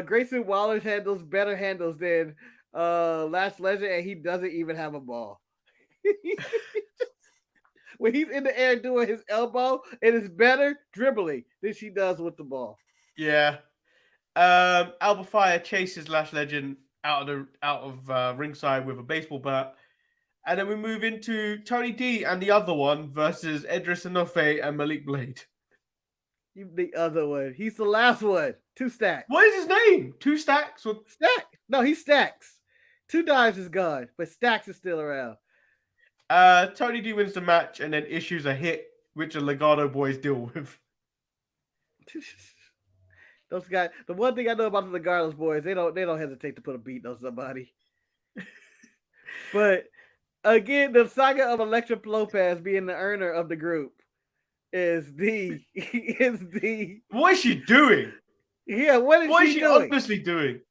Grayson Waller's handles better handles than Lash Legend, and he doesn't even have a ball. When he's in the air doing his elbow, it is better dribbling than she does with the ball. Yeah. Alba Fire chases Lash Legend out of ringside with a baseball bat. And then we move into Tony D and the other one versus Edris Enofe and Malik Blade. The other one. He's the last one. 2 stacks. What is his name? 2 stacks? Or... Stack. No, he stacks. 2 dives is gone, but Stacks is still around. Tony D wins the match and then issues a hit, which the Legado boys deal with. Those guys. The one thing I know about the Legados boys, they don't hesitate to put a beat on somebody. But again, the saga of Elektra Lopez being the earner of the group is the. What is she doing? Yeah, what is she doing? Honestly doing?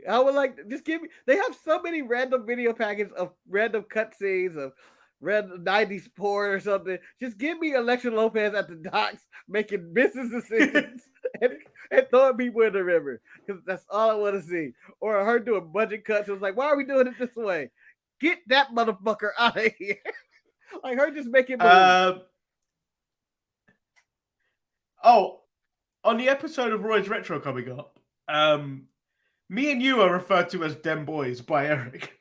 I would like just give me. They have so many random video packages of random cutscenes of random 90s porn or something. Just give me Elektra Lopez at the docks making business decisions and throwing people in the river, because that's all I want to see. Or her doing budget cuts. It was like, why are we doing it this way? Get that motherfucker out of here. Like her just making moves. On the episode of Roy's Retro coming up, me and you are referred to as Dem Boys by Eric.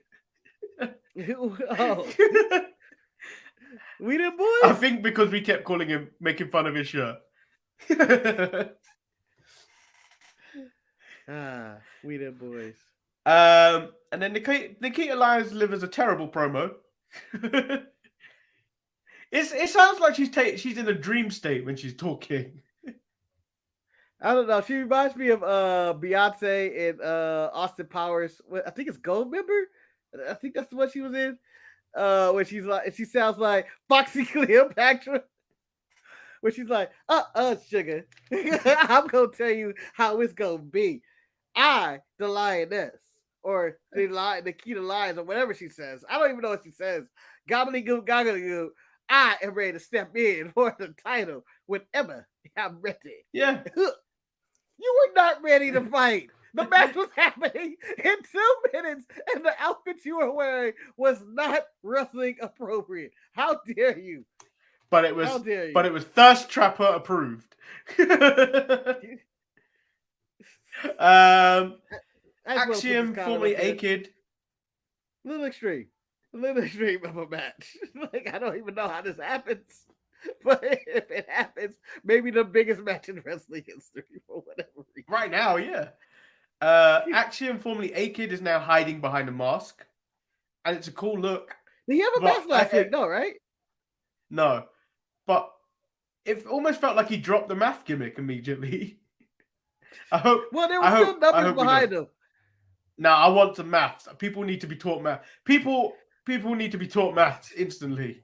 Oh. We them boys? I think because we kept calling him, making fun of his shirt. We them boys. And then Nikita Lyons delivers a terrible promo. It sounds like she's in a dream state when she's talking. I don't know. She reminds me of Beyonce and Austin Powers. I think it's Goldmember. I think that's the one she was in. Where she's like, she sounds like Foxy Cleopatra. Where she's like, sugar. I'm gonna tell you how it's gonna be. I, the lioness, or the key to lions, or whatever she says. I don't even know what she says. Gobbledygook, gobbledygook. I am ready to step in for the title whenever I'm ready. Yeah. You were not ready to fight. The match was happening in 2 minutes, and the outfit you were wearing was not wrestling appropriate. How dare you? But it was Thirst Trapper approved. Axiom, formerly A-Kid. Little extreme of a match. Like, I don't even know how this happens. But if it happens, maybe the biggest match in wrestling history for whatever reason. Right now, yeah. Axiom, formerly A-Kid, is now hiding behind a mask. And it's a cool look. Did he have a mask last week? No, right? No. But it almost felt like he dropped the math gimmick immediately. Well, there were still numbers behind him. No, I want some maths. People need to be taught math. People need to be taught maths instantly.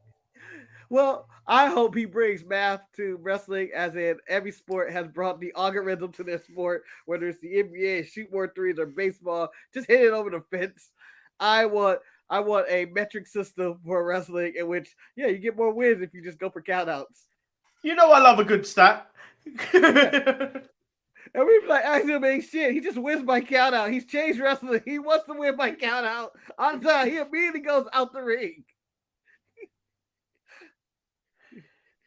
Well, I hope he brings math to wrestling, as in every sport has brought the algorithm to their sport, whether it's the NBA, shoot more threes, or baseball, just hit it over the fence. I want a metric system for wrestling in which, you get more wins if you just go for countouts. You know I love a good stat. And we be like, Axel ain't shit. He just wins by countout. He's changed wrestling. He wants to win by countout. On time, he immediately goes out the ring.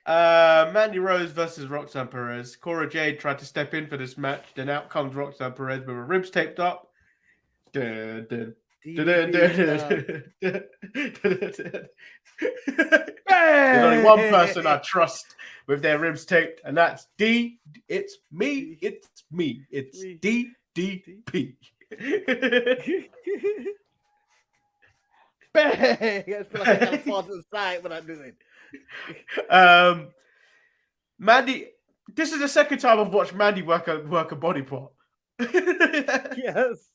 Mandy Rose versus Roxanne Perez. Cora Jade tried to step in for this match. Then out comes Roxanne Perez with her ribs taped up. There's only one person I trust with their ribs taped, and that's D. It's me. It's me. It's DDP. Bang! I feel like I gotta fall to the side when I do it. Mandy, this is the second time I've watched Mandy work a body part. Yes.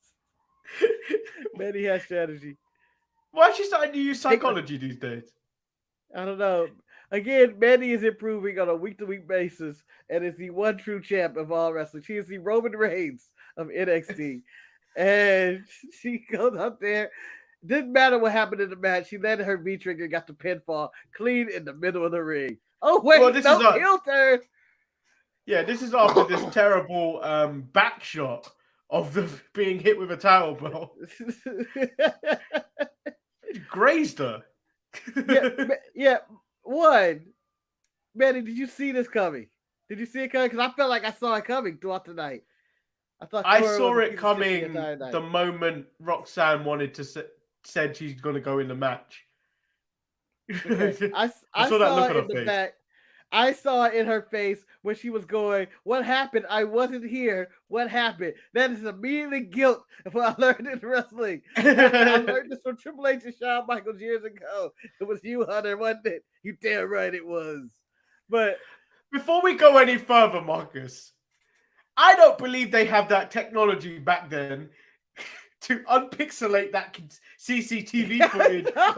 Mandy has strategy. Why is she starting to use psychology these days? I don't know. Again, Mandy is improving on a week-to-week basis and is the one true champ of all wrestling. She is the Roman Reigns of NXT. And she goes up there. Didn't matter what happened in the match. She landed her V-trigger, got the pinfall clean in the middle of the ring. Oh, wait, Well, this is a- heel turn. Yeah, this is after this terrible back shot of the being hit with a towel belt. It grazed her. yeah. One, Manny, did you see this coming? Did you see it coming? Because I felt like I saw it coming throughout the night. I saw it coming the moment Roxanne said she's going to go in the match. Okay. I saw that look on her it in the face. back. I saw it in her face when she was going, "What happened? I wasn't here. What happened?" That is immediately guilt of what I learned in wrestling. I learned this from Triple H and Shawn Michaels years ago. It was you, Hunter, wasn't it? You damn right it was. But before we go any further, Marcus, I don't believe they have that technology back then to unpixelate that CCTV footage of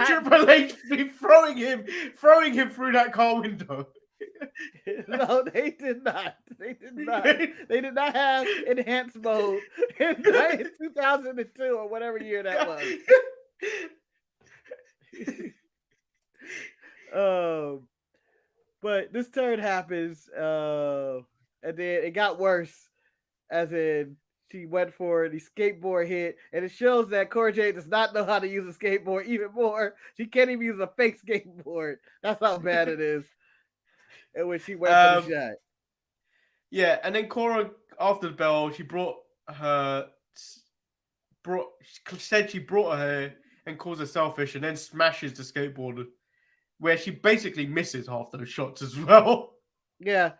Triple H throwing him through that car window. No, they did not. They did not. They did not have enhanced mode in 2002 or whatever year that was. But this turn happens, and then it got worse, as in she went for the skateboard hit, and it shows that Cora Jade does not know how to use a skateboard even more. She can't even use a fake skateboard. That's how bad it is. And when she went for the shot. Yeah, and then Cora, after the bell, she said she brought her and calls her selfish, and then smashes the skateboarder, where she basically misses half those shots as well. Yeah,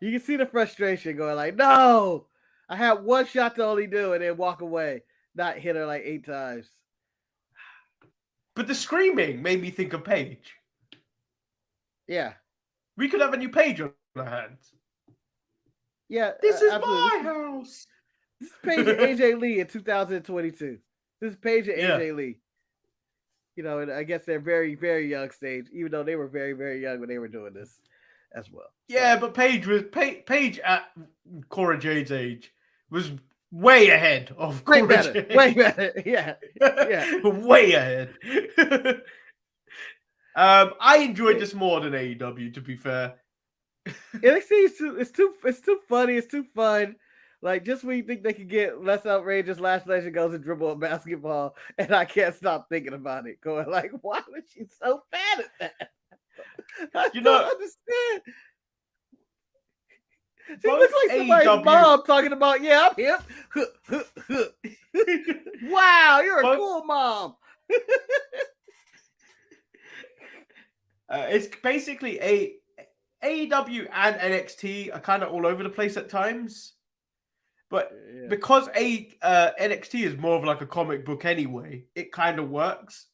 you can see the frustration going like, no, I had one shot to only do and then walk away, not hit her like 8 times. But the screaming made me think of Paige. Yeah. We could have a new Paige on our hands. Yeah. This is my house. This is Paige and AJ Lee in 2022. This is Paige and AJ Lee. You know, and I guess they're very, very young stage, even though they were very, very young when they were doing this as well. Yeah, but Paige at Cora Jade's age was way ahead of Cora Jade. Way better. Yeah. Way ahead. I enjoyed this more than AEW, to be fair. NXT it's too funny. It's too fun. Like, just when you think they could get less outrageous, Lash Legend goes and dribble a basketball, and I can't stop thinking about it. Going like, why was she so bad at that? I don't understand. She looks like somebody's mom talking about, yeah, I'm hip. Wow, you're a cool mom. It's basically AEW and NXT are kind of all over the place at times. But because NXT is more of like a comic book anyway, it kind of works.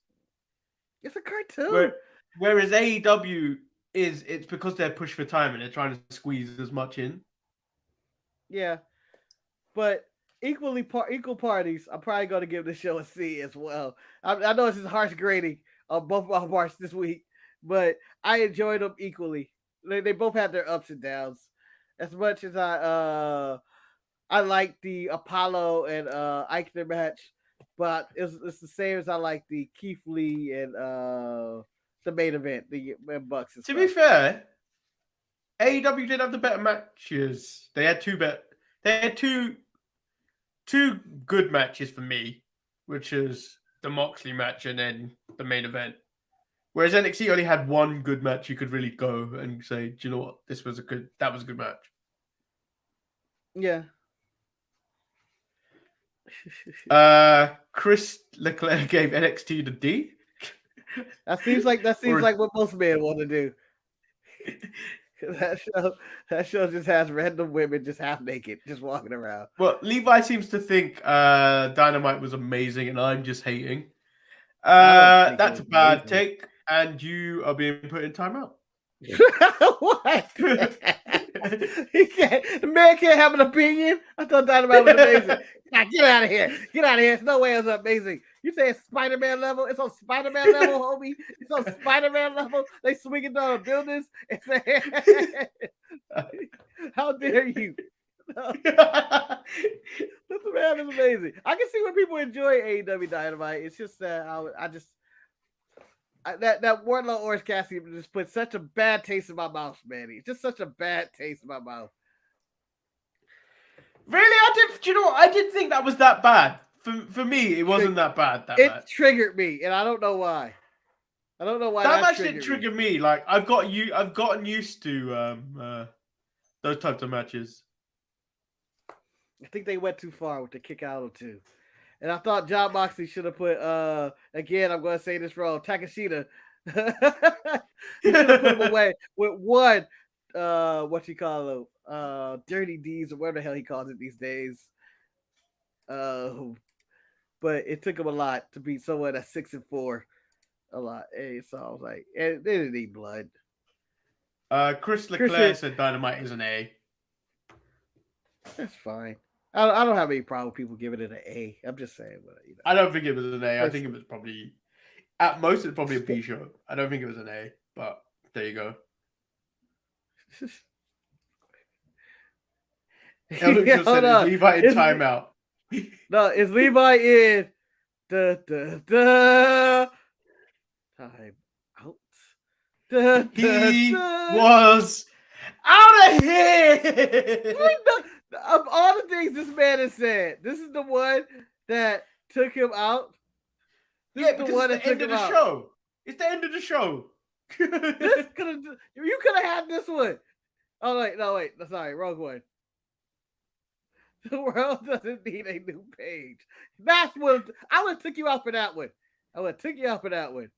It's a cartoon. Whereas AEW it's because they're pushed for time and they're trying to squeeze as much in. Yeah. But equal parties, I'm probably going to give the show a C as well. I know it's just harsh grading on both of our parts this week, but I enjoyed them equally. They both had their ups and downs. As much as I like the Apollo and Eichner match, but it's the same as I like the Keith Lee and the main event, the Bucks. To be fair, AEW did have the better matches. They had two good matches for me, which is the Moxley match and then the main event. Whereas NXT only had one good match you could really go and say, do you know what? That was a good match. Yeah. Chris Leclerc gave NXT the D. That seems like what most men want to do. That show just has random women just half naked, just walking around. Well, Levi seems to think Dynamite was amazing, and I'm just hating. That's a bad take, and you are being put in timeout. What? The man can't have an opinion. I thought Dynamite was amazing. Nah, get out of here. Get out of here. There's no way it was amazing. You say it's Spider-Man level? It's on Spider-Man level, homie. It's on Spider-Man level. They swinging down buildings. How dare you? No. This man is amazing. I can see where people enjoy AEW Dynamite. It's just that that Wardlow Orange Cassidy just put such a bad taste in my mouth, Manny. Just such a bad taste in my mouth. Really? Do you know what? I didn't think that was that bad. For me, it wasn't that bad. It triggered me, and I don't know why. I don't know why that match didn't trigger me. Like I've gotten used to those types of matches. I think they went too far with the kick out of two. And I thought Jon Moxley should have put again, I'm gonna say this wrong, Takashita. He should have put him away with one what you call them, dirty D's or whatever the hell he calls it these days. But it took him a lot to beat someone at 6-4. A lot. Hey, so I was like, they didn't need blood. Chris Leclerc said Dynamite is an A. That's fine. I don't have any problem with people giving it an A. I'm just saying. But, you know. I don't think it was an A. I think it was probably, at most, it's probably a B show. I don't think it was an A, but there you go. Yeah, just said, is Levi in timeout? No, is Levi in time out? He was out of here. Of all the things this man has said, this is the one that took him out. This is the one that took him out. Show. It's the end of the show. You could have had this one. Oh wait, no wait, sorry, wrong one. The world doesn't need a new page. That's what I would have took you out for that one. I would have took you out for that one.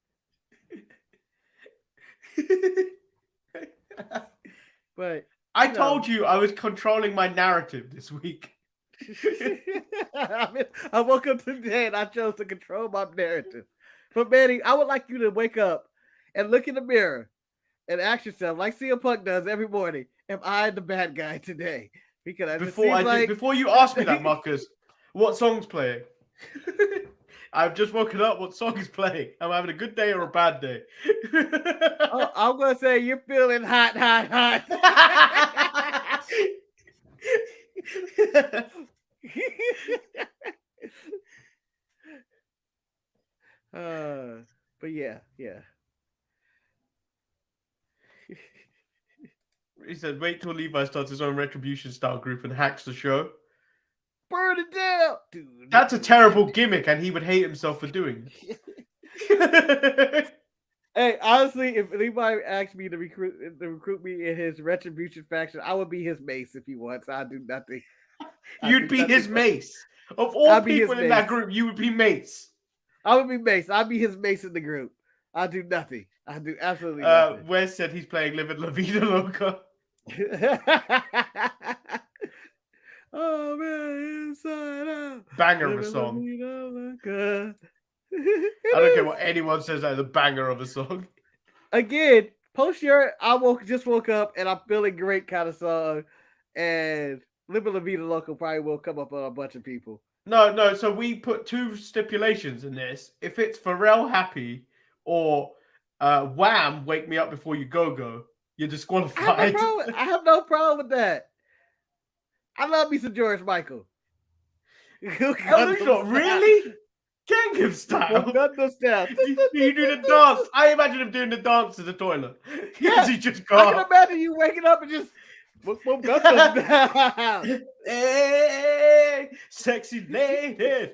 But I told you I was controlling my narrative this week. I woke up today and I chose to control my narrative. But Manny, I would like you to wake up and look in the mirror and ask yourself, like CM Punk does every morning, am I the bad guy today? Because before you ask me that, Marcus, what song's playing? I've just woken up. What song is playing? I'm having a good day or a bad day? I'm gonna say you're feeling hot. But yeah. He said, "Wait till Levi starts his own Retribution style group and hacks the show. Burn it down, dude. That's a terrible gimmick, and he would hate himself for doing it." Hey, honestly, if Levi asked me to recruit me in his Retribution faction, I would be his mace if he wants. I do nothing. You'd be his mace. Of all people in that group, you would be Mace. I would be Mace. I'd be his Mace in the group. I do nothing. I do absolutely nothing. Wes said he's playing Live La Vida Loca. Oh man, inside out. Banger of a song. I don't care what anyone says. That is a banger of a song. Again, post your just woke up and I'm feeling great kind of song, and Live La Vida Loca probably will come up on a bunch of people. No. So we put two stipulations in this. If it's Pharrell Happy or Wham! Wake me up before you go. You're disqualified. I have no problem with that. I love me some George Michael. Not really? Gangnam Style. Gangnam Style. You do the dance. I imagine him doing the dance to the toilet. Yeah, he just I can imagine you waking up and just Gangnam Style. Hey, sexy lady.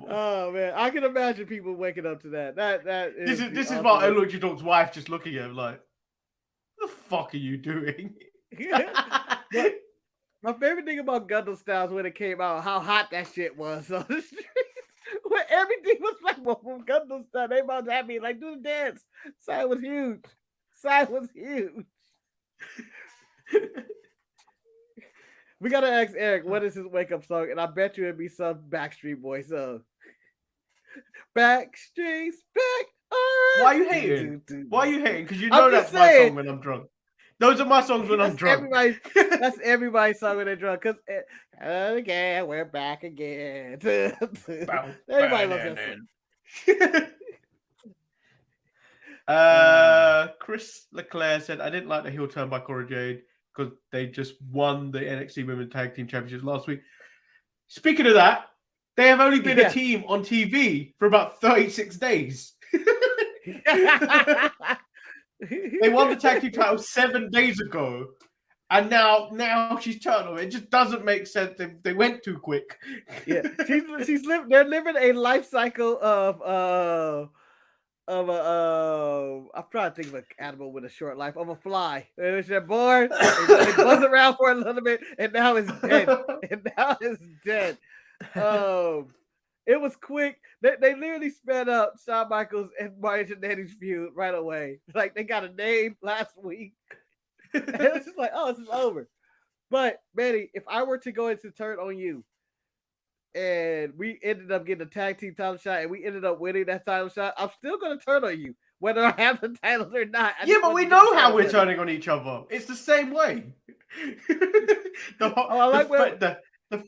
Oh man, I can imagine people waking up to that. This is my Lucha Dog's wife just looking at him like, "What the fuck are you doing?" My favorite thing about Gundam Style is when it came out, how hot that shit was on the street. When everything was like, well, from Gundam Style, they about to have me like, do the dance. Side was huge. We gotta ask Eric, what is his wake up song? And I bet you it'd be some Backstreet Boys song. Backstreet's back. Why are you hating? Because you know that's my song when I'm drunk. Those are my songs when I'm drunk. That's everybody's song when they're drunk. Because again, we're back again. Everybody loves that song. Chris Leclerc said, I didn't like the heel turn by Cora Jade because they just won the NXT Women's Tag Team Championships last week. Speaking of that, they have only been a team on TV for about 36 days. They won the tag team title 7 days ago, and now she's turned on. It just doesn't make sense. They went too quick. Yeah, they're living a life cycle of I'm trying to think of an animal with a short life, of a fly. They're born, they buzz around for a little bit, and now it's dead. It was quick. They literally sped up Shawn Michaels and Marty Jannetty's feud right away. Like, they got a name last week. And it was just like, oh, this is over. But Manny, if I were to go into Turn on You, and we ended up getting a tag team title shot, and we ended up winning that title shot, I'm still going to turn on you, whether I have the titles or not. Yeah, but we know how we're turning on each other. It's the same way. The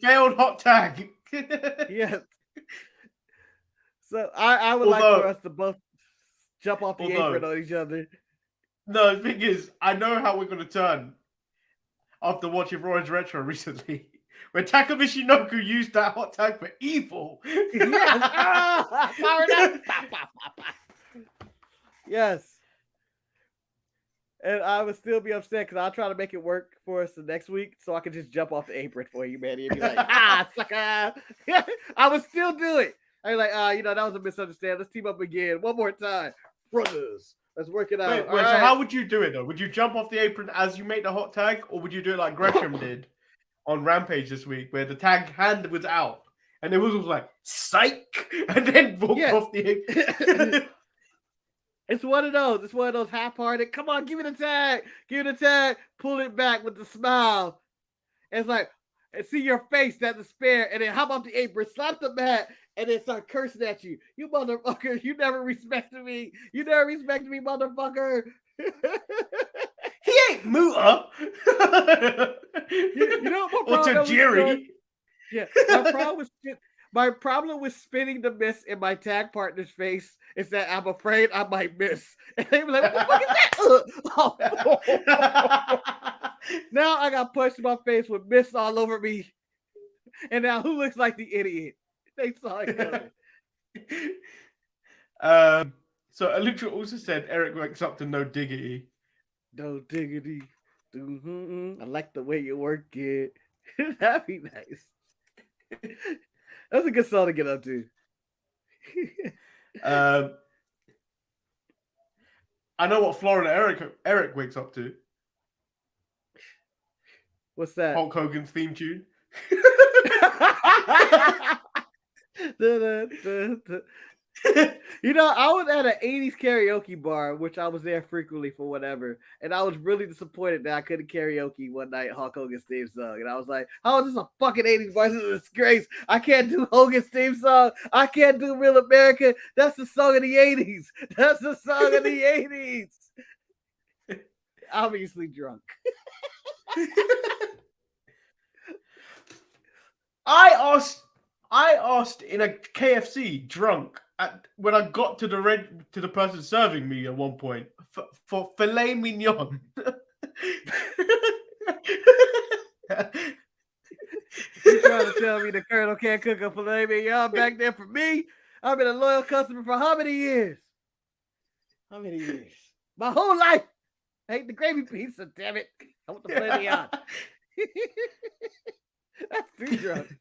failed hot tag. Yes. So I would like for us to both jump off the apron on each other. No, the thing is, I know how we're going to turn after watching Roy's Retro recently. When Taka Michinoku used that hot tag for evil. Yes. And I would still be upset because I'll try to make it work for us the next week so I can just jump off the apron for you, Manny, and be like, sucker. I would still do it. I'd be like, that was a misunderstanding. Let's team up again. One more time. Brothers. Let's work it out. Wait, so how would you do it, though? Would you jump off the apron as you make the hot tag, or would you do it like Gresham did on Rampage this week, where the tag hand was out, and it was like, psych, and then walked off the apron? It's one of those. It's one of those half-hearted. Come on, give me the tag. Give me the tag. Pull it back with the smile. And it's like, and see your face, that despair, and then hop off the apron, slap the mat, and then start cursing at you. You motherfucker, you never respected me. You never respected me, motherfucker. He ain't Muta. You know what my or Tajiri. Yeah, my problem with spinning the miss in my tag partner's face is that I'm afraid I might miss. And they were like, what the fuck is that? Now I got punched in my face with mist all over me. And now who looks like the idiot? They saw it coming. So Alutra also said Eric wakes up to No Diggity. No Diggity. I like the way you work it. That'd be nice. That's a good song to get up to. I know what Florida Eric wakes up to. What's that? Hulk Hogan's theme tune. I was at an 80s karaoke bar, which I was there frequently for whatever, and I was really disappointed that I couldn't karaoke one night Hulk Hogan's theme song. And I was like, how is this a fucking 80s bar? This is a disgrace. I can't do Hogan's theme song. I can't do Real America. That's the song of the 80s. That's the song of the 80s. Obviously drunk. I asked in a KFC drunk when I got to the person serving me at one point for filet mignon. You trying to tell me the Colonel can't cook a filet mignon back there for me? I've been a loyal customer for how many years? How many years? My whole life. I hate the gravy pizza, damn it. I want the filet mignon. That's too drunk.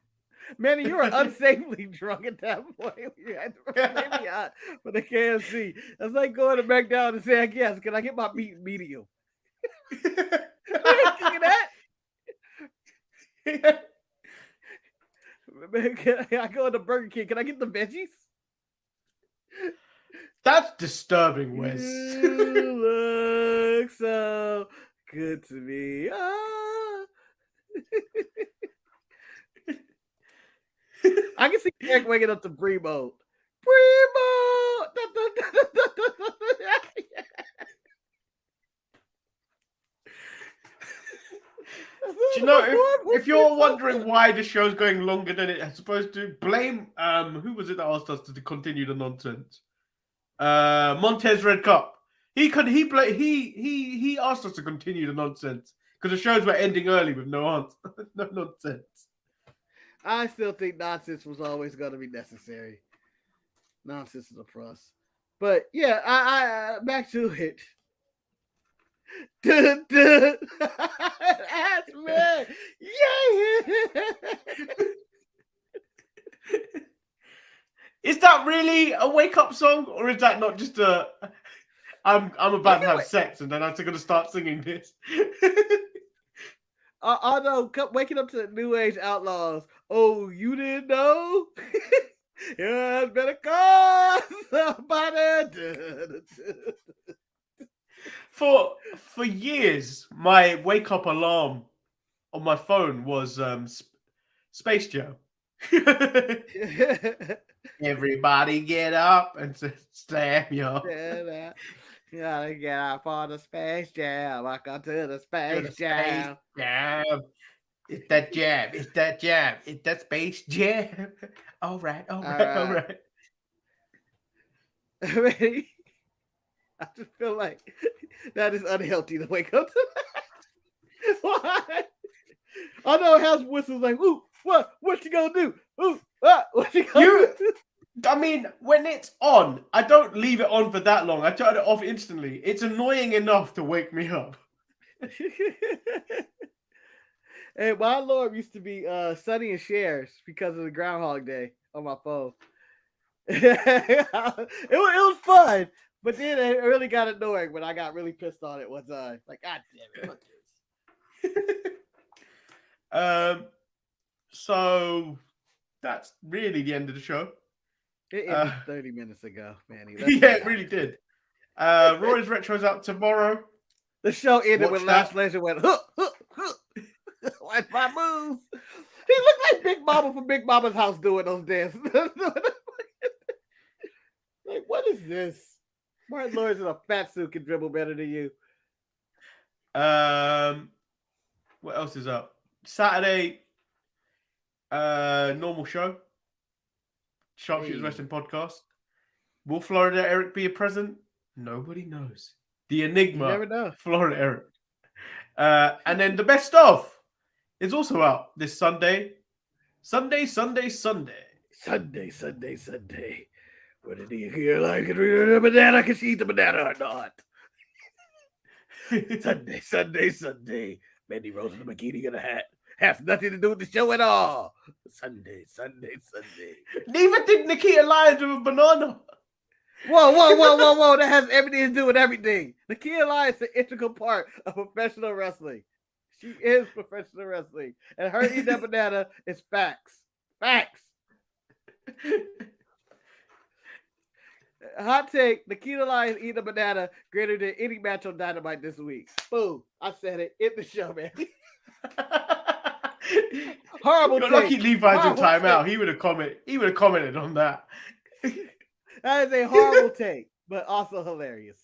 Manny, you were unsafely drunk at that point. You had the filet mignon for the KFC. That's like going to McDonald's and saying, yes, can I get my meat medium? You ain't cooking that. Can I go to Burger King? Can I get the veggies? That's disturbing, Wes. You look so good to me. Ah. I can see Eric waking up to Primo. Primo! Do you know, if you're wondering why the show's going longer than it's supposed to, blame who was it that asked us to continue the nonsense? Montez Red Cup. He asked us to continue the nonsense because the shows were ending early with no nonsense. I still think nonsense was always going to be necessary. Nonsense is a plus. But yeah, I back to it. That's man. Yeah. Is that really a wake up song, or is that not just a I'm about to have sex and then I'm going to start singing this? Although waking up to the New Age Outlaws. Oh, you didn't know? Yeah, better call somebody. For years, my wake up alarm on my phone was Space Jam. Everybody get up and slam yo. You gotta get up for the Space Jam. Welcome to the Space Jam. It's that jam. It's that jam. It's that Space Jam. All right. Ready? I just feel like that is unhealthy to wake up to that. Why? I know House Whistle's like, ooh, what you gonna do? Ooh, what you gonna do? I mean, when it's on, I don't leave it on for that long. I turn it off instantly. It's annoying enough to wake me up. Hey, my alarm used to be Sonny and Cher's because of the Groundhog Day on my phone. it was fun, but then it really got annoying when I got really pissed on it one time. Like, God damn it, fuck this. So that's really the end of the show. It ended 30 minutes ago, Manny. Yeah, it really did. Roy's Retro's out tomorrow. The show ended with Last Legend went, like my moves. He looked like Big Mama from Big Mama's house doing those dances. Like, what is this? Martin Lawrence in a fat suit can dribble better than you. What else is up? Saturday, normal show. Sharpshooters Wrestling Podcast. Will Florida Eric be a present? Nobody knows. The Enigma. You never know. Florida Eric. And then the best of is also out this Sunday. Sunday. Whether do you feel like it, read a banana, can she eat the banana or not? Sunday. Mandy Rose in a bikini and a hat. Has nothing to do with the show at all. Sunday. Neither did Nikita Lyons with a banana. Whoa. That has everything to do with everything. Nikita Lyons is an integral part of professional wrestling. She is professional wrestling. And her eating that banana is facts. Hot take, Nikita Lyons eating a banana greater than any match on Dynamite this week. Boom. I said it. In the show, man. Horrible take. Lucky Levi's in timeout. He would have commented on that. That is a horrible take, but also hilarious.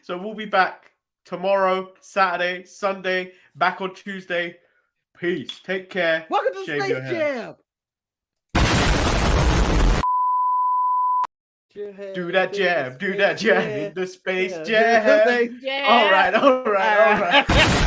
So we'll be back tomorrow, Saturday, Sunday, back on Tuesday. Peace. Take care. Welcome to Shave Space your head. Jam. Do that jab, do that jab in the space Yeah. jab. Space jab. All right.